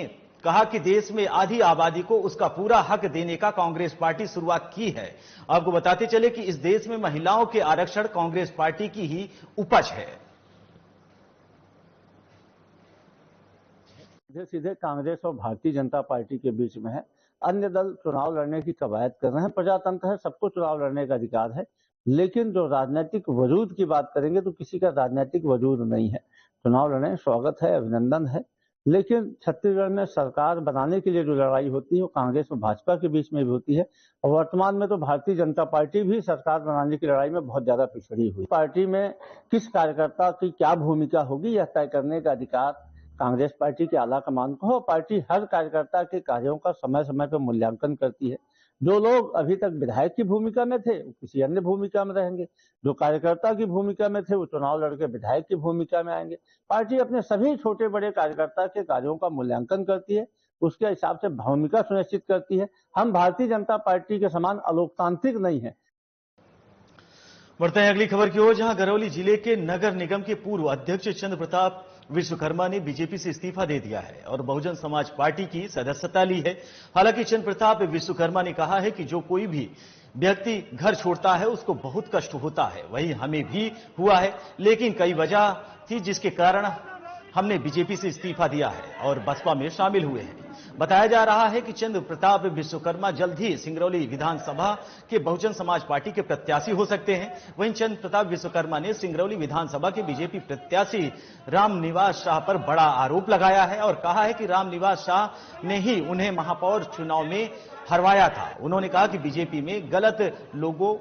कहा कि देश में आधी आबादी को उसका पूरा हक देने का कांग्रेस पार्टी शुरुआत की है। आपको बताते चले कि इस देश में महिलाओं के आरक्षण कांग्रेस पार्टी की ही उपज है। सीधे सीधे कांग्रेस और भारतीय जनता पार्टी के बीच में है। अन्य दल चुनाव लड़ने की कवायद कर रहे हैं। प्रजातंत्र है, सबको चुनाव लड़ने का अधिकार है, लेकिन जो राजनीतिक वजूद की बात करेंगे तो किसी का राजनीतिक वजूद नहीं है। चुनाव लड़ने स्वागत है, अभिनंदन है, लेकिन छत्तीसगढ़ में सरकार बनाने के लिए जो लड़ाई होती है वो कांग्रेस और भाजपा के बीच में भी होती है। और वर्तमान में तो भारतीय जनता पार्टी भी सरकार बनाने की लड़ाई में बहुत ज्यादा पिछड़ी हुई। पार्टी में किस कार्यकर्ता की क्या भूमिका होगी यह तय करने का अधिकार कांग्रेस पार्टी के आला कमान को। पार्टी हर कार्यकर्ता के कार्यों का समय समय पर मूल्यांकन करती है। जो लोग अभी तक विधायक की भूमिका में थे वो किसी अन्य भूमिका में रहेंगे, जो कार्यकर्ता की भूमिका में थे वो चुनाव लड़के विधायक की भूमिका में आएंगे। पार्टी अपने सभी छोटे बड़े कार्यकर्ता के कार्यों का मूल्यांकन करती है उसके हिसाब से भूमिका सुनिश्चित करती है। हम भारतीय जनता पार्टी के समान अलोकतांत्रिक नहीं है। बढ़ते हैं अगली खबर की ओर, जहां गरौली जिले के नगर निगम के पूर्व अध्यक्ष चंद्र प्रताप विश्वकर्मा ने बीजेपी से इस्तीफा दे दिया है और बहुजन समाज पार्टी की सदस्यता ली है। हालांकि चंद्र प्रताप विश्वकर्मा ने कहा है कि जो कोई भी व्यक्ति घर छोड़ता है उसको बहुत कष्ट होता है, वही हमें भी हुआ है, लेकिन कई वजह थी जिसके कारण हमने बीजेपी से इस्तीफा दिया है और बसपा में शामिल हुए हैं। बताया जा रहा है कि चंद्र प्रताप विश्वकर्मा जल्द ही सिंगरौली विधानसभा के बहुजन समाज पार्टी के प्रत्याशी हो सकते हैं। वहीं चंद्र प्रताप विश्वकर्मा ने सिंगरौली विधानसभा के बीजेपी प्रत्याशी रामनिवास शाह पर बड़ा आरोप लगाया है और कहा है कि रामनिवास शाह ने ही उन्हें महापौर चुनाव में हरवाया था। उन्होंने कहा कि बीजेपी में गलत लोगों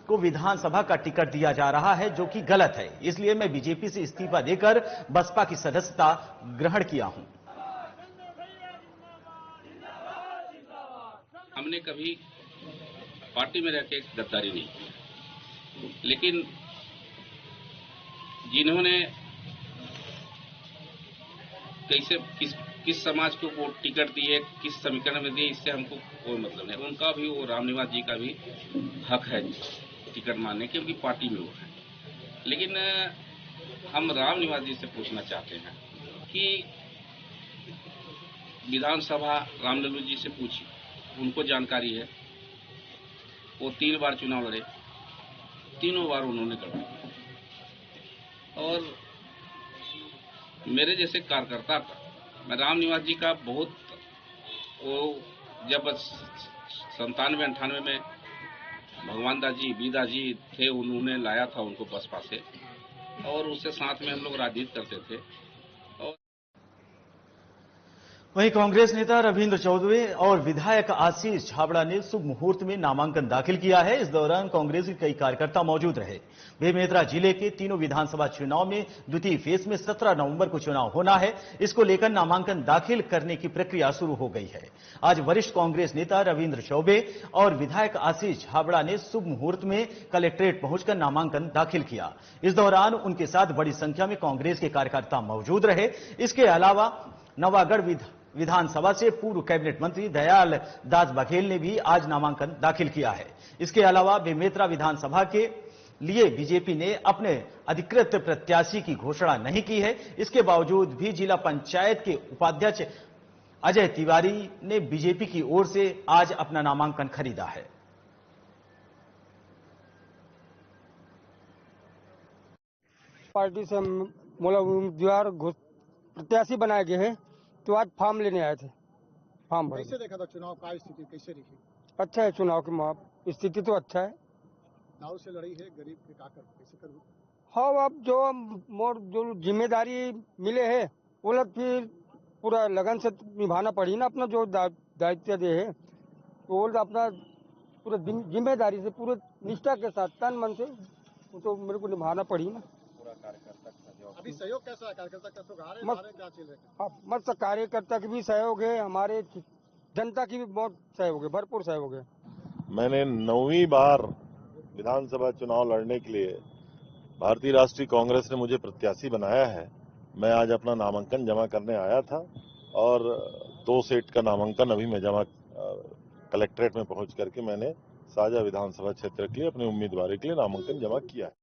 को विधानसभा का टिकट दिया जा रहा है, जो कि गलत है, इसलिए मैं बीजेपी से इस्तीफा देकर बसपा की सदस्यता ग्रहण किया हूं। हमने कभी पार्टी में रहकर गद्दारी नहीं की, लेकिन जिन्होंने किस समाज को वो टिकट दिए, किस समीकरण में दिए, इससे हमको कोई मतलब नहीं। उनका भी, वो रामनिवास जी का भी हक है टिकट मांगने की, उनकी पार्टी में वो है। लेकिन हम रामनिवास जी से पूछना चाहते हैं कि विधानसभा रामलल्लू जी से पूछी, उनको जानकारी है। वो 3 बार चुनाव लड़े, तीनों बार उन्होंने गड़बड़। और मेरे जैसे कार्यकर्ता का, मैं रामनिवास जी का बहुत, वो जब 97-98 में भगवान दास जी, बीदा जी थे, उन्होंने लाया था उनको बसपा से, और उससे साथ में हम लोग राजनीति करते थे। वहीं कांग्रेस नेता रविंद्र चौधरी और विधायक आशीष छाबड़ा ने शुभ मुहूर्त में नामांकन दाखिल किया है। इस दौरान कांग्रेस के कई कार्यकर्ता मौजूद रहे। बेमेतरा जिले के तीनों विधानसभा चुनाव में द्वितीय फेज में 17 नवंबर को चुनाव होना है। इसको लेकर नामांकन दाखिल करने की प्रक्रिया शुरू हो गई है। आज वरिष्ठ कांग्रेस नेता रविंद्र चौबे और विधायक आशीष छाबड़ा ने शुभ मुहूर्त में कलेक्ट्रेट पहुंचकर नामांकन दाखिल किया। इस दौरान उनके साथ बड़ी संख्या में कांग्रेस के कार्यकर्ता मौजूद रहे। इसके अलावा नवागढ़ विधानसभा से पूर्व कैबिनेट मंत्री दयाल दास बघेल ने भी आज नामांकन दाखिल किया है। इसके अलावा बेमेतरा विधानसभा के लिए बीजेपी ने अपने अधिकृत प्रत्याशी की घोषणा नहीं की है। इसके बावजूद भी जिला पंचायत के उपाध्यक्ष अजय तिवारी ने बीजेपी की ओर से आज अपना नामांकन खरीदा है। पार्टी से उम्मीदवार प्रत्याशी बनाए गए हैं, तो आज फॉर्म लेने आए थे। फॉर्म भरे। कैसे देखा था चुनाव का स्थिति, कैसे रही? अच्छा है, चुनाव की स्थिति तो अच्छा है। नाव से लड़ी है, गरीब के काकर कैसे करूँ? हाँ, अब जो जिम्मेदारी मिले है वो लोग फिर पूरा लगन से निभाना पड़ी ना, अपना जो दायित्व दे है तो वो अपना पूरा जिम्मेदारी से, पूरे निष्ठा के साथ, तन मन से तो मेरे को निभाना पड़ी ना। अभी सहयोग कैसा है? कार्यकर्ता का सहयोग आ रहे हैं, क्या चल रहा है? मत कार्यकर्ता की भी सहयोग है, हमारे जनता की भी बहुत सहयोग है, भरपूर सहयोग है। मैंने 9वीं बार विधानसभा चुनाव लड़ने के लिए भारतीय राष्ट्रीय कांग्रेस ने मुझे प्रत्याशी बनाया है। मैं आज अपना नामांकन जमा करने आया था और 2 सेट का नामांकन अभी मैं जमा कलेक्ट्रेट में पहुंच करके मैंने साझा विधानसभा क्षेत्र के लिए अपने उम्मीदवारी के लिए नामांकन जमा किया है।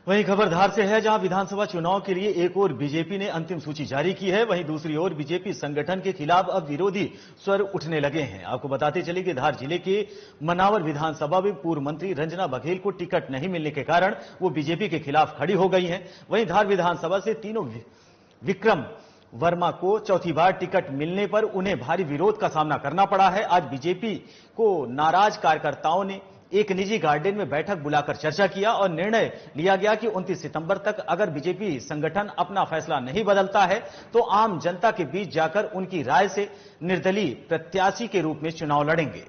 वहीं खबर धार से है, जहां विधानसभा चुनाव के लिए एक ओर बीजेपी ने अंतिम सूची जारी की है, वहीं दूसरी ओर बीजेपी संगठन के खिलाफ अब विरोधी स्वर उठने लगे हैं। आपको बताते चले कि धार जिले के मनावर विधानसभा में पूर्व मंत्री रंजना बघेल को टिकट नहीं मिलने के कारण वो बीजेपी के खिलाफ खड़ी हो गई हैं। वहीं धार विधानसभा से तीनों विक्रम वर्मा को चौथी बार टिकट मिलने पर उन्हें भारी विरोध का सामना करना पड़ा है। आज बीजेपी को नाराज कार्यकर्ताओं ने एक निजी गार्डन में बैठक बुलाकर चर्चा किया और निर्णय लिया गया कि 29 सितंबर तक अगर बीजेपी संगठन अपना फैसला नहीं बदलता है तो आम जनता के बीच जाकर उनकी राय से निर्दलीय प्रत्याशी के रूप में चुनाव लड़ेंगे।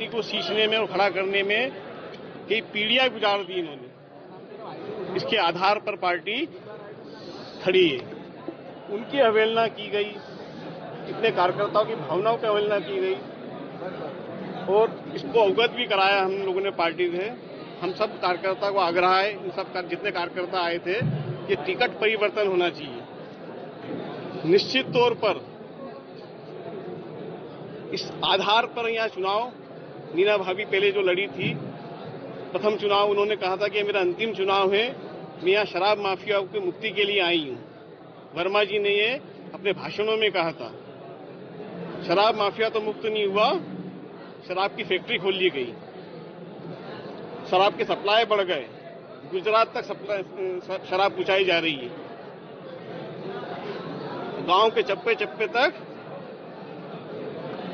को सींचने में और खड़ा करने में कई पीढ़ियां गुजार दी इन्होंने, इसके आधार पर पार्टी खड़ी है। उनकी अवहेलना की गई, इतने कार्यकर्ताओं की भावनाओं की अवहेलना की गई और इसको अवगत भी कराया हम लोगों ने पार्टी से। हम सब कार्यकर्ता को आग्रह है, इन सब जितने कार्यकर्ता आए थे ये टिकट परिवर्तन होना चाहिए। निश्चित तौर पर इस आधार पर यहाँ चुनाव, नीना भाभी पहले जो लड़ी थी, प्रथम चुनाव उन्होंने कहा था कि मेरा अंतिम चुनाव है, मैं यहाँ शराब माफिया की मुक्ति के लिए आई हूँ। वर्मा जी ने ये अपने भाषणों में कहा था। शराब माफिया तो मुक्त नहीं हुआ, शराब की फैक्ट्री खोल ली गई, शराब के सप्लाई बढ़ गए, गुजरात तक शराब पहुंचाई जा रही है, गांव के चप्पे चप्पे तक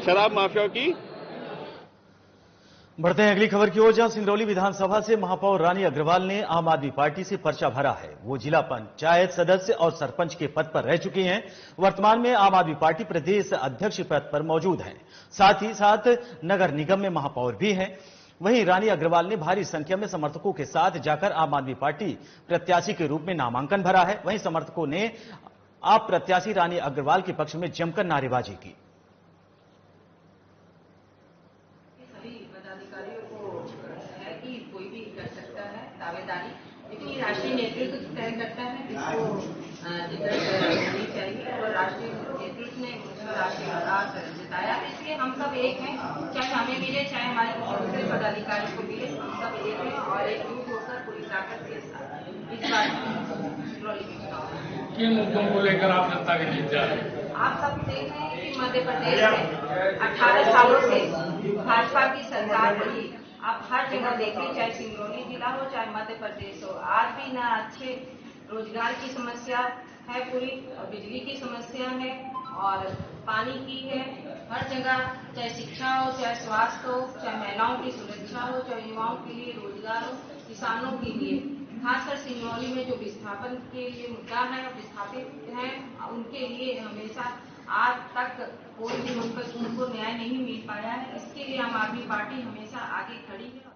शराब माफिया की। बढ़ते हैं अगली खबर की ओर, जहां सिंगरौली विधानसभा से महापौर रानी अग्रवाल ने आम आदमी पार्टी से पर्चा भरा है। वो जिला पंचायत सदस्य और सरपंच के पद पर रह चुकी हैं। वर्तमान में आम आदमी पार्टी प्रदेश अध्यक्ष पद पर मौजूद हैं। साथ ही साथ नगर निगम में महापौर भी हैं। वहीं रानी अग्रवाल ने भारी संख्या में समर्थकों के साथ जाकर आम आदमी पार्टी प्रत्याशी के रूप में नामांकन भरा है। वहीं समर्थकों ने आप प्रत्याशी रानी अग्रवाल के पक्ष में जमकर नारेबाजी की। लेकिन ये राष्ट्रीय नेतृत्व तय करता है किसको टिकट देनी चाहिए, और राष्ट्रीय नेतृत्व ने मुझे राष्ट्रीय आधार जिताया। इसलिए हम सब एक हैं, चाहे हमें मिले चाहे हमारे दूसरे पदाधिकारी को मिले, हम सब एक हैं और एकजुट होकर पूरी ताकत के साथ इस बार सिंगरौली में चुनाव। किन मुद्दों को लेकर आप जनता के बीच जा रहे हैं? आप सब देख रहे हैं कि मध्य प्रदेश में 18 सालों से भाजपा की सरकार रही। आप हर जगह देखें, चाहे सिंगरौली जिला हो चाहे मध्य प्रदेश हो, आज भी ना अच्छे रोजगार की समस्या है, पूरी बिजली की समस्या है और पानी की है। हर जगह चाहे शिक्षा हो, चाहे स्वास्थ्य हो, चाहे महिलाओं की सुरक्षा हो, चाहे युवाओं के लिए रोजगार हो, किसानों के लिए, खासकर सिंगरौली में जो विस्थापन के लिए मुद्दा है, विस्थापित हैं, उनके लिए हमेशा आज तक कोई भी उनको न्याय नहीं मिल पाया है। इसके लिए आम आदमी पार्टी हमेशा आगे खड़ी है।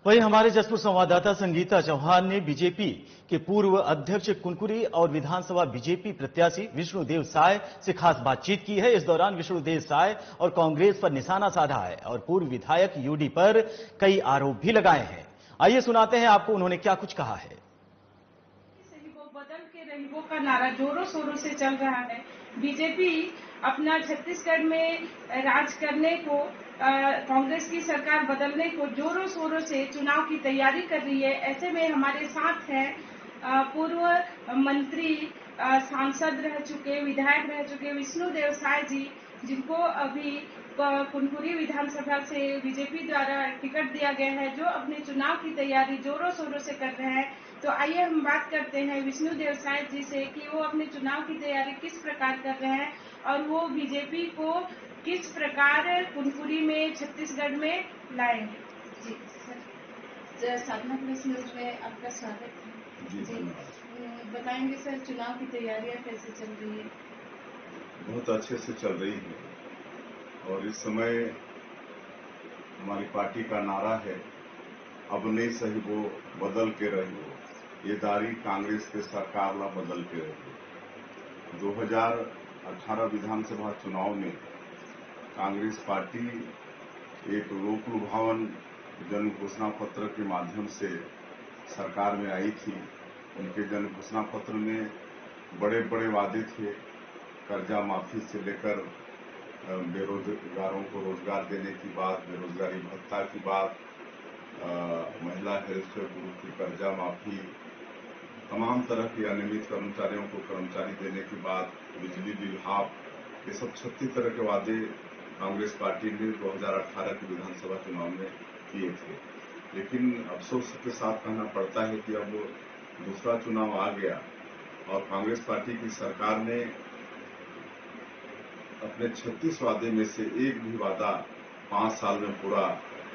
वहीं हमारे जसपुर संवाददाता संगीता चौहान ने बीजेपी के पूर्व अध्यक्ष कुनकुरी और विधानसभा बीजेपी प्रत्याशी विष्णुदेव साय से खास बातचीत की है। इस दौरान विष्णुदेव साय और कांग्रेस पर निशाना साधा है और पूर्व विधायक यूडी पर कई आरोप भी लगाए हैं। आइए सुनाते हैं आपको उन्होंने क्या कुछ कहा है। बदल के रहीबो का नारा जोरों शोरों से चल रहा है। बीजेपी अपना छत्तीसगढ़ में राज करने को, कांग्रेस की सरकार बदलने को जोरों शोरों से चुनाव की तैयारी कर रही है। ऐसे में हमारे साथ हैं पूर्व मंत्री, सांसद रह चुके, विधायक रह चुके विष्णुदेव साय जी, जिनको अभी कुनकुरी विधानसभा से बीजेपी द्वारा टिकट दिया गया है, जो अपने चुनाव की तैयारी जोरों शोरों से कर रहे हैं। तो आइए हम बात करते हैं विष्णुदेव साय जी से कि वो अपने चुनाव की तैयारी किस प्रकार कर रहे हैं और वो बीजेपी को किस प्रकार कुनकुरी में, छत्तीसगढ़ में लाए। जी सर, साधना प्रेस न्यूज में आपका स्वागत है। जी बताएंगे सर, चुनाव की तैयारियां कैसे चल रही है? बहुत अच्छे से चल रही है और इस समय हमारी पार्टी का नारा है, अब नहीं सही वो बदल के रही, ये दारी कांग्रेस के सरकार ला बदल के रही। 2018 विधानसभा चुनाव में कांग्रेस पार्टी एक लोक लुभावन जन घोषणा पत्र के माध्यम से सरकार में आई थी। उनके जन घोषणा पत्र में बड़े बड़े वादे थे, कर्जा माफी से लेकर बेरोजगारों को रोजगार देने की बात, बेरोजगारी भत्ता की बात, महिला हेल्थ ग्रुप की कर्जा माफी, तमाम तरह के अनियमित कर्मचारियों को कर्मचारी देने की बात, बिजली बिल हाफ, ये सब 36 तरह के वादे कांग्रेस पार्टी ने 2018 के विधानसभा चुनाव में किए थे। लेकिन अफसोस के साथ कहना पड़ता है कि अब दूसरा चुनाव आ गया और कांग्रेस पार्टी की सरकार ने अपने 36 वादे में से एक भी वादा 5 साल में पूरा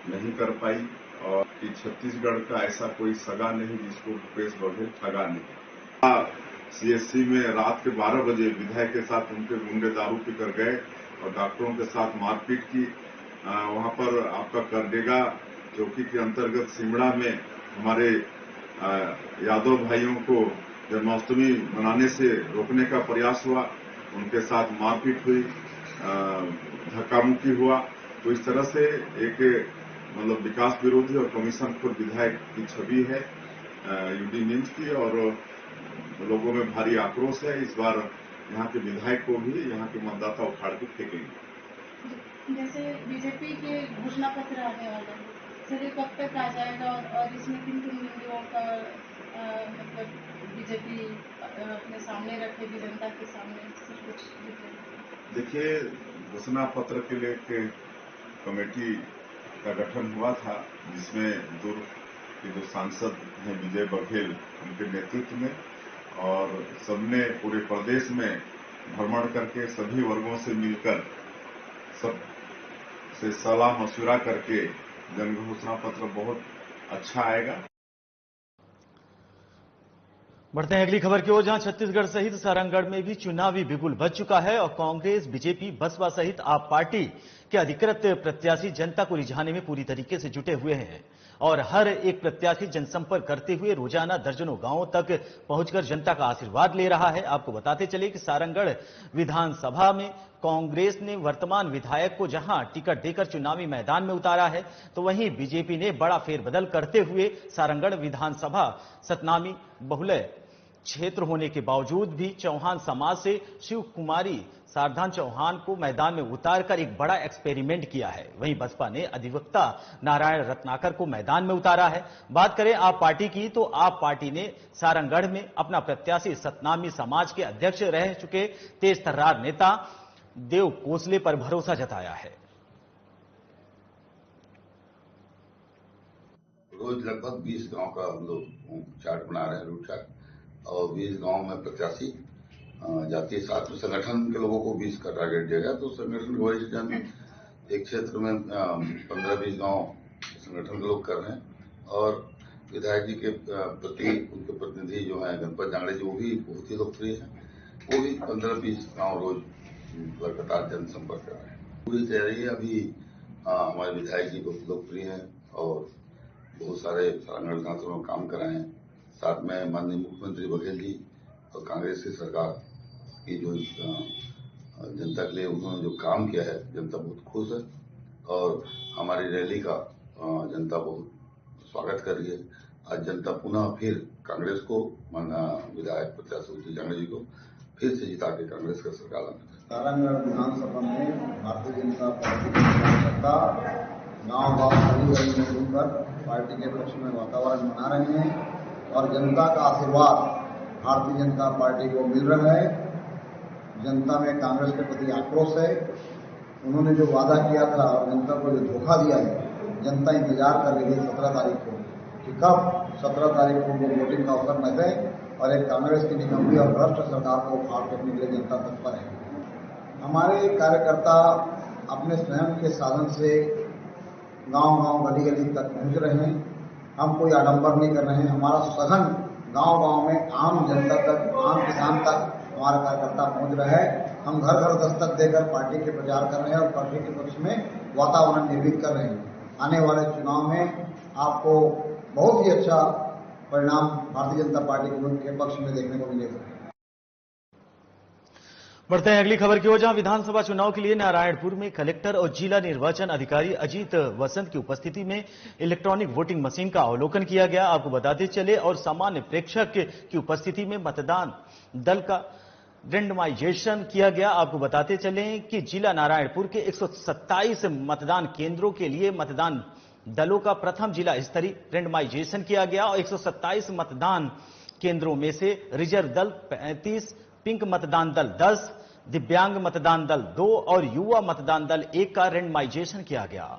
नहीं कर पाई और कि छत्तीसगढ़ का ऐसा कोई सगा नहीं जिसको भूपेश बघेल ठगा नहीं। सीएससी में रात के 12 बजे विधायक के साथ उनके गुंडे दारू पीकर गए और डॉक्टरों के साथ मारपीट की। वहां पर आपका करडेगा चौकी के अंतर्गत सिमड़ा में हमारे यादव भाइयों को जन्माष्टमी मनाने से रोकने का प्रयास हुआ, उनके साथ मारपीट हुई, धक्का मुक्की हुआ। तो इस तरह से एक मतलब विकास विरोधी और कमीशन खोर विधायक की छवि है यूडी मीम्स की, और लोगों में भारी आक्रोश है। इस बार यहाँ के विधायक को भी यहाँ के मतदाता उखाड़ के फेंकेंगे। जैसे बीजेपी के घोषणा पत्र आने वाला है, सर ये कब तक आ जाएगा और इसमें किन किन बिंदुओं का मतलब बीजेपी अपने सामने रखेगी, जनता के सामने कुछ? देखिए, घोषणा पत्र के लिए कमेटी का गठन हुआ था, जिसमें दुर्ग के जो सांसद हैं विजय बघेल, उनके नेतृत्व में, और सबने पूरे प्रदेश में भ्रमण करके सभी वर्गों से मिलकर सब से सलाह मशविरा करके जन घोषणा पत्र बहुत अच्छा आएगा। बढ़ते हैं अगली खबर की ओर, जहां छत्तीसगढ़ सहित सारंगढ़ में भी चुनावी बिगुल बज चुका है और कांग्रेस, बीजेपी, बसपा सहित आप पार्टी के अधिकृत प्रत्याशी जनता को रिझाने में पूरी तरीके से जुटे हुए हैं और हर एक प्रत्याशी जनसंपर्क करते हुए रोजाना दर्जनों गांवों तक पहुंचकर जनता का आशीर्वाद ले रहा है। आपको बताते चले कि सारंगढ़ विधानसभा में कांग्रेस ने वर्तमान विधायक को जहां टिकट देकर चुनावी मैदान में उतारा है, तो वहीं बीजेपी ने बड़ा फेरबदल करते हुए सारंगढ़ विधानसभा सतनामी बहुलय क्षेत्र होने के बावजूद भी चौहान समाज से शिव कुमारी सारधान चौहान को मैदान में उतारकर एक बड़ा एक्सपेरिमेंट किया है। वहीं बसपा ने अधिवक्ता नारायण रत्नाकर को मैदान में उतारा है। बात करें आप पार्टी की, तो आप पार्टी ने सारंगढ़ में अपना प्रत्याशी सतनामी समाज के अध्यक्ष रह चुके तेज तर्रार नेता देव कोसले पर भरोसा जताया है। रोज लगभग 20 गांव का हम लोग चार्ट बना रहे हैं, रूट चार्ट, और 20 गांव में प्रत्याशी जाती है। साथ में संगठन के लोगों को 20 का टारगेट दिया गया, तो संगठन के वरिष्ठ जन एक क्षेत्र में 15-20 गांव संगठन के लोग कर रहे हैं, और विधायक जी के प्रति उनके प्रतिनिधि जो है गणपत जांगड़े जी, वो भी बहुत ही लोकप्रिय है, वो भी 15-20 गांव रोज लगातार जनसंपर्क कर रहे हैं। पूरी तैयारी है। अभी हमारे विधायक जी बहुत लोकप्रिय हैं और बहुत सारे सारंगढ़ विधानसभा में काम कराए हैं। साथ में माननीय मुख्यमंत्री बघेल जी और कांग्रेस की सरकार की जो जनता के लिए उन्होंने जो काम किया है, जनता बहुत खुश है और हमारी रैली का जनता बहुत स्वागत कर रही है। आज जनता पुनः फिर कांग्रेस को, विधायक प्रत्याशी जांगड़े जी को फिर से जिता के कांग्रेस का सरकार लाना है। सारंगढ़ विधानसभा में भारतीय जनता पार्टी की कार्यकर्ता गाँव गली में घूमकर पार्टी के पक्ष में वातावरण बना रहे हैं और जनता का आशीर्वाद भारतीय जनता पार्टी को मिल रहा है। जनता में कांग्रेस के प्रति आक्रोश है। उन्होंने जो वादा किया था और जनता को जो धोखा दिया है, जनता इंतजार कर रही है 17 तारीख को कि कब 17 तारीख को वो वोटिंग का अवसर न दे और एक कांग्रेस की निकम्मी और भ्रष्ट सरकार को उखाड़ फेंकने के लिए जनता तत्पर है। हमारे कार्यकर्ता अपने स्वयं के साधन से गांव-गांव, गली-गली तक पहुंच रहे हैं। हम कोई आडंबर नहीं कर रहे हैं। हमारा सघन गांव-गांव में आम जनता तक, आम किसान तक हमारा कार्यकर्ता पहुंच रहा है। हम घर घर दस्तक देकर पार्टी के प्रचार कर रहे हैं और पार्टी के पक्ष में वातावरण निर्मित कर रहे हैं। आने वाले चुनाव में आपको बहुत ही अच्छा परिणाम भारतीय जनता पार्टी के पक्ष में देखने को मिलेगा। बढ़ते हैं अगली खबर की ओर, जहां विधानसभा चुनाव के लिए नारायणपुर में कलेक्टर और जिला निर्वाचन अधिकारी अजीत वसंत की उपस्थिति में इलेक्ट्रॉनिक वोटिंग मशीन का अवलोकन किया गया। आपको बताते चले और सामान्य प्रेक्षक की उपस्थिति में मतदान दल का रेंडमाइजेशन किया गया। आपको बताते चले कि जिला नारायणपुर के 127 मतदान केंद्रों के लिए मतदान दलों का प्रथम जिला स्तरीय रेंडमाइजेशन किया गया और 127 मतदान केंद्रों में से रिजर्व दल 35, पिंक मतदान दल 10, दिव्यांग मतदान दल 2 और युवा मतदान दल 1 का रेंडमाइजेशन किया गया।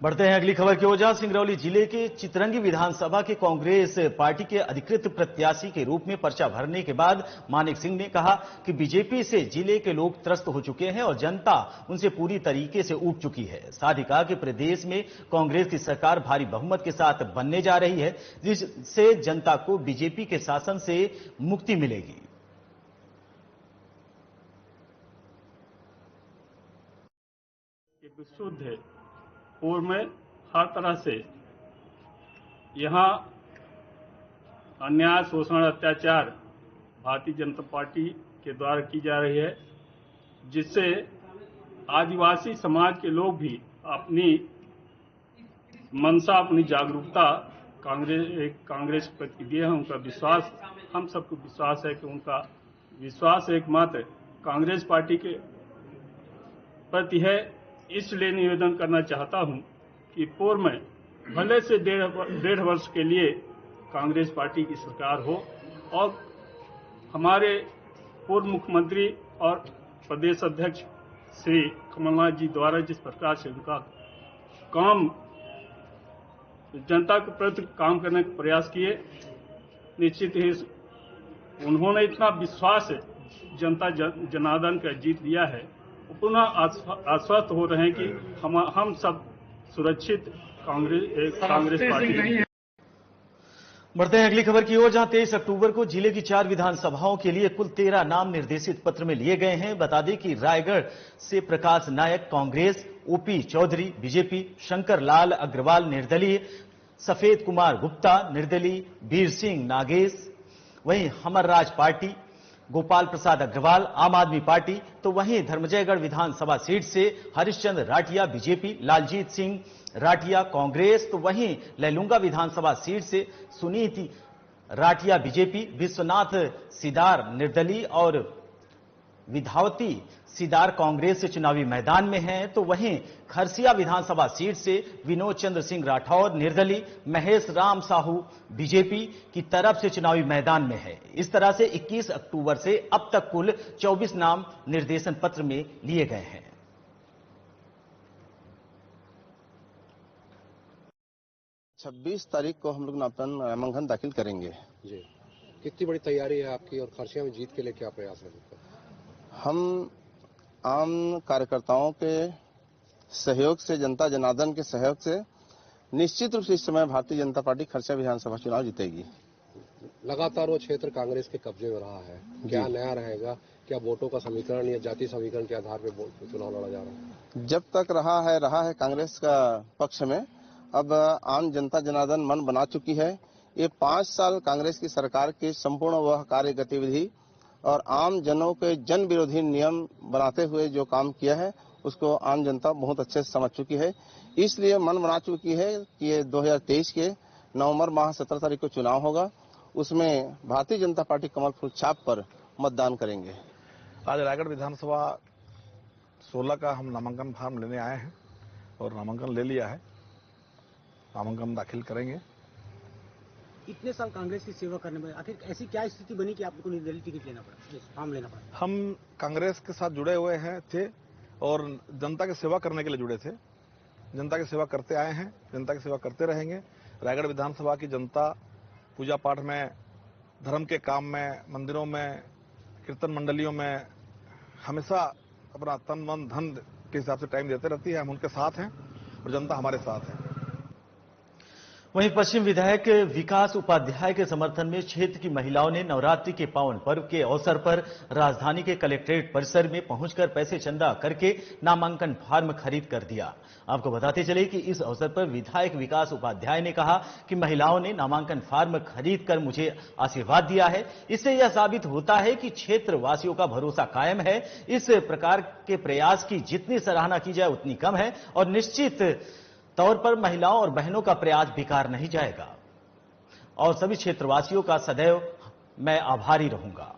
बढ़ते हैं अगली खबर की ओर, जहां सिंगरौली जिले के चितरंगी विधानसभा के कांग्रेस पार्टी के अधिकृत प्रत्याशी के रूप में पर्चा भरने के बाद मानिक सिंह ने कहा कि बीजेपी से जिले के लोग त्रस्त हो चुके हैं और जनता उनसे पूरी तरीके से ऊब चुकी है। साथ ही कहा कि प्रदेश में कांग्रेस की सरकार भारी बहुमत के साथ बनने जा रही है, जिससे जनता को बीजेपी के शासन से मुक्ति मिलेगी। शुद्ध है। पूर्व में हर तरह से यहाँ अन्याय, शोषण, अत्याचार भारतीय जनता पार्टी के द्वारा की जा रही है, जिससे आदिवासी समाज के लोग भी अपनी मंशा, अपनी जागरूकता कांग्रेस प्रति दिए हैं। उनका विश्वास, हम सबको विश्वास है कि उनका विश्वास एकमात्र कांग्रेस पार्टी के प्रति है। इसलिए निवेदन करना चाहता हूं कि पूर्व में भले से डेढ़ वर्ष के लिए कांग्रेस पार्टी की सरकार हो और हमारे पूर्व मुख्यमंत्री और प्रदेश अध्यक्ष श्री कमलनाथ जी द्वारा जिस प्रकार से उनका काम, जनता के प्रति काम करने का प्रयास किए, निश्चित ही उन्होंने इतना विश्वास जनता जनार्दन का जीत लिया है, पुनः आश्वस्त हो रहे हैं कि हम सब सुरक्षित कांग्रेस पार्टी नहीं है। बढ़ते हैं अगली खबर की ओर, जहां 23 अक्टूबर को जिले की 4 विधानसभाओं के लिए कुल 13 नाम निर्देशित पत्र में लिए गए हैं। बता दें कि रायगढ़ से प्रकाश नायक कांग्रेस, ओपी चौधरी बीजेपी, शंकर लाल अग्रवाल निर्दलीय, सफेद कुमार गुप्ता निर्दलीय, वीर सिंह नागेश, वहीं हमरराज पार्टी, गोपाल प्रसाद अग्रवाल आम आदमी पार्टी, तो वहीं धर्मजयगढ़ विधानसभा सीट से हरिश्चंद्र राठिया बीजेपी, लालजीत सिंह राठिया कांग्रेस, तो वहीं लैलूंगा विधानसभा सीट से सुनीति राठिया बीजेपी, विश्वनाथ सिदार निर्दलीय और विधावती सिदार कांग्रेस से चुनावी मैदान में हैं। तो वहीं खरसिया विधानसभा सीट से विनोद चंद्र सिंह राठौर निर्दलीय, महेश राम साहू बीजेपी की तरफ से चुनावी मैदान में है। इस तरह से 21 अक्टूबर से अब तक कुल 24 नाम निर्देशन पत्र में लिए गए हैं। छब्बीस तारीख को हम लोग नामांकन दाखिल करेंगे। जी, कितनी बड़ी तैयारी है आपकी और खरसिया में जीत के लिए क्या प्रयास है? हम आम कार्यकर्ताओं के सहयोग से, जनता जनार्दन के सहयोग से निश्चित रूप से इस समय भारतीय जनता पार्टी खरसिया विधानसभा चुनाव जीतेगी। लगातार वो क्षेत्र कांग्रेस के कब्जे में रहा है, क्या नया रहेगा? क्या वोटों का समीकरण या जाति समीकरण के आधार पर चुनाव लड़ा जा रहा है? जब तक रहा है कांग्रेस का पक्ष में। अब आम जनता जनार्दन मन बना चुकी है। ये 5 साल कांग्रेस की सरकार की संपूर्ण वह कार्य गतिविधि और आम जनों के जन विरोधी नियम बनाते हुए जो काम किया है उसको आम जनता बहुत अच्छे से समझ चुकी है। इसलिए मन बना चुकी है कि ये 2023 के नवंबर माह 17 तारीख को चुनाव होगा, उसमें भारतीय जनता पार्टी कमल फूल छाप पर मतदान करेंगे। आज रायगढ़ विधानसभा 16 का हम नामांकन फॉर्म लेने आए हैं और नामांकन ले लिया है, नामांकन दाखिल करेंगे। इतने साल कांग्रेस की सेवा करने में आखिर ऐसी क्या स्थिति बनी कि आपको निर्दलीय टिकट लेना पड़ा, फॉर्म लेना पड़ा? हम कांग्रेस के साथ जुड़े हुए थे और जनता की सेवा करने के लिए जुड़े थे। जनता की सेवा करते आए हैं, जनता की सेवा करते रहेंगे। रायगढ़ विधानसभा की जनता पूजा पाठ में, धर्म के काम में, मंदिरों में, कीर्तन मंडलियों में हमेशा अपना तन मन धन के हिसाब से टाइम देते रहती है। हम उनके साथ हैं और जनता हमारे साथ है। वहीं पश्चिम विधायक विकास उपाध्याय के समर्थन में क्षेत्र की महिलाओं ने नवरात्रि के पावन पर्व के अवसर पर राजधानी के कलेक्ट्रेट परिसर में पहुंचकर पैसे चंदा करके नामांकन फॉर्म खरीद कर दिया। आपको बताते चले कि इस अवसर पर विधायक विकास उपाध्याय ने कहा कि महिलाओं ने नामांकन फॉर्म खरीद कर मुझे आशीर्वाद दिया है। इससे यह साबित होता है कि क्षेत्र वासियों का भरोसा कायम है। इस प्रकार के प्रयास की जितनी सराहना की जाए उतनी कम है और निश्चित तौर पर महिलाओं और बहनों का प्रयास बेकार नहीं जाएगा और सभी क्षेत्रवासियों का सदैव मैं आभारी रहूंगा।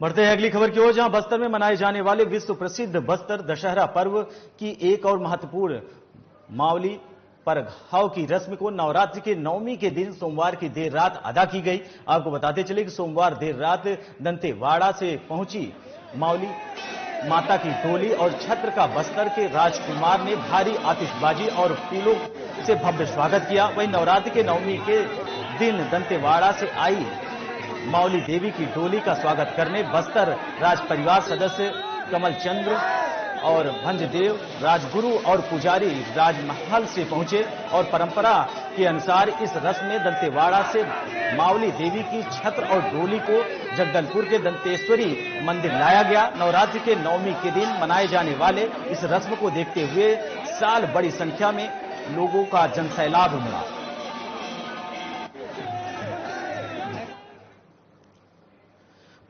बढ़ते हैं अगली खबर की ओर, जहां बस्तर में मनाए जाने वाले विश्व प्रसिद्ध बस्तर दशहरा पर्व की एक और महत्वपूर्ण मावली परघाव की रस्म को नवरात्रि के नवमी के दिन सोमवार की देर रात अदा की गई। आपको बताते चले कि सोमवार देर रात दंतेवाड़ा से पहुंची मावली माता की डोली और छत्र का बस्तर के राजकुमार ने भारी आतिशबाजी और फूलों से भव्य स्वागत किया। वहीं नवरात्रि के नवमी के दिन दंतेवाड़ा से आई मावली देवी की डोली का स्वागत करने बस्तर राज परिवार सदस्य कमल चंद्र और भंजदेव राजगुरु और पुजारी राजमहल से पहुंचे और परंपरा के अनुसार इस रस्म में दंतेवाड़ा से मावली देवी की छत्र और डोली को जगदलपुर के दंतेश्वरी मंदिर लाया गया। नवरात्रि के नवमी के दिन मनाए जाने वाले इस रस्म को देखते हुए साल बड़ी संख्या में लोगों का जनसैलाब उमड़ा।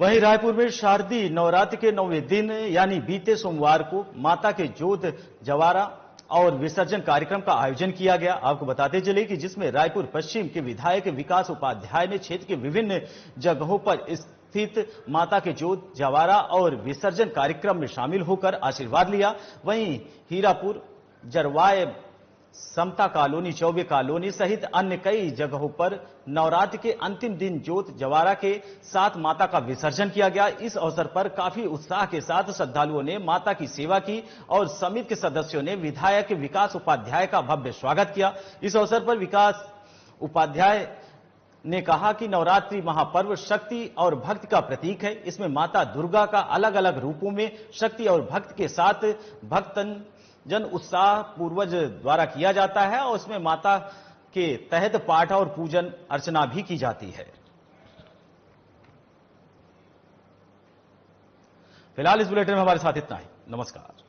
वहीं रायपुर में शारदीय नवरात्र के 9वें दिन यानी बीते सोमवार को माता के जोत जवारा और विसर्जन कार्यक्रम का आयोजन किया गया। आपको बताते चले कि जिसमें रायपुर पश्चिम के विधायक विकास उपाध्याय ने क्षेत्र के विभिन्न जगहों पर स्थित माता के जोत जवारा और विसर्जन कार्यक्रम में शामिल होकर आशीर्वाद लिया। वहीं हीरापुर, जरवाय, समता कॉलोनी, चौबे कॉलोनी सहित अन्य कई जगहों पर नवरात्र के अंतिम दिन जोत जवारा के साथ माता का विसर्जन किया गया। इस अवसर पर काफी उत्साह के साथ श्रद्धालुओं ने माता की सेवा की और समिति के सदस्यों ने विधायक विकास उपाध्याय का भव्य स्वागत किया। इस अवसर पर विकास उपाध्याय ने कहा कि नवरात्रि महापर्व शक्ति और भक्ति का प्रतीक है। इसमें माता दुर्गा का अलग अलग रूपों में शक्ति और भक्ति के साथ भक्तजन उत्साह पूर्वज द्वारा किया जाता है और उसमें माता के तहत पाठ और पूजन अर्चना भी की जाती है। फिलहाल इस बुलेटिन में हमारे साथ इतना ही। नमस्कार।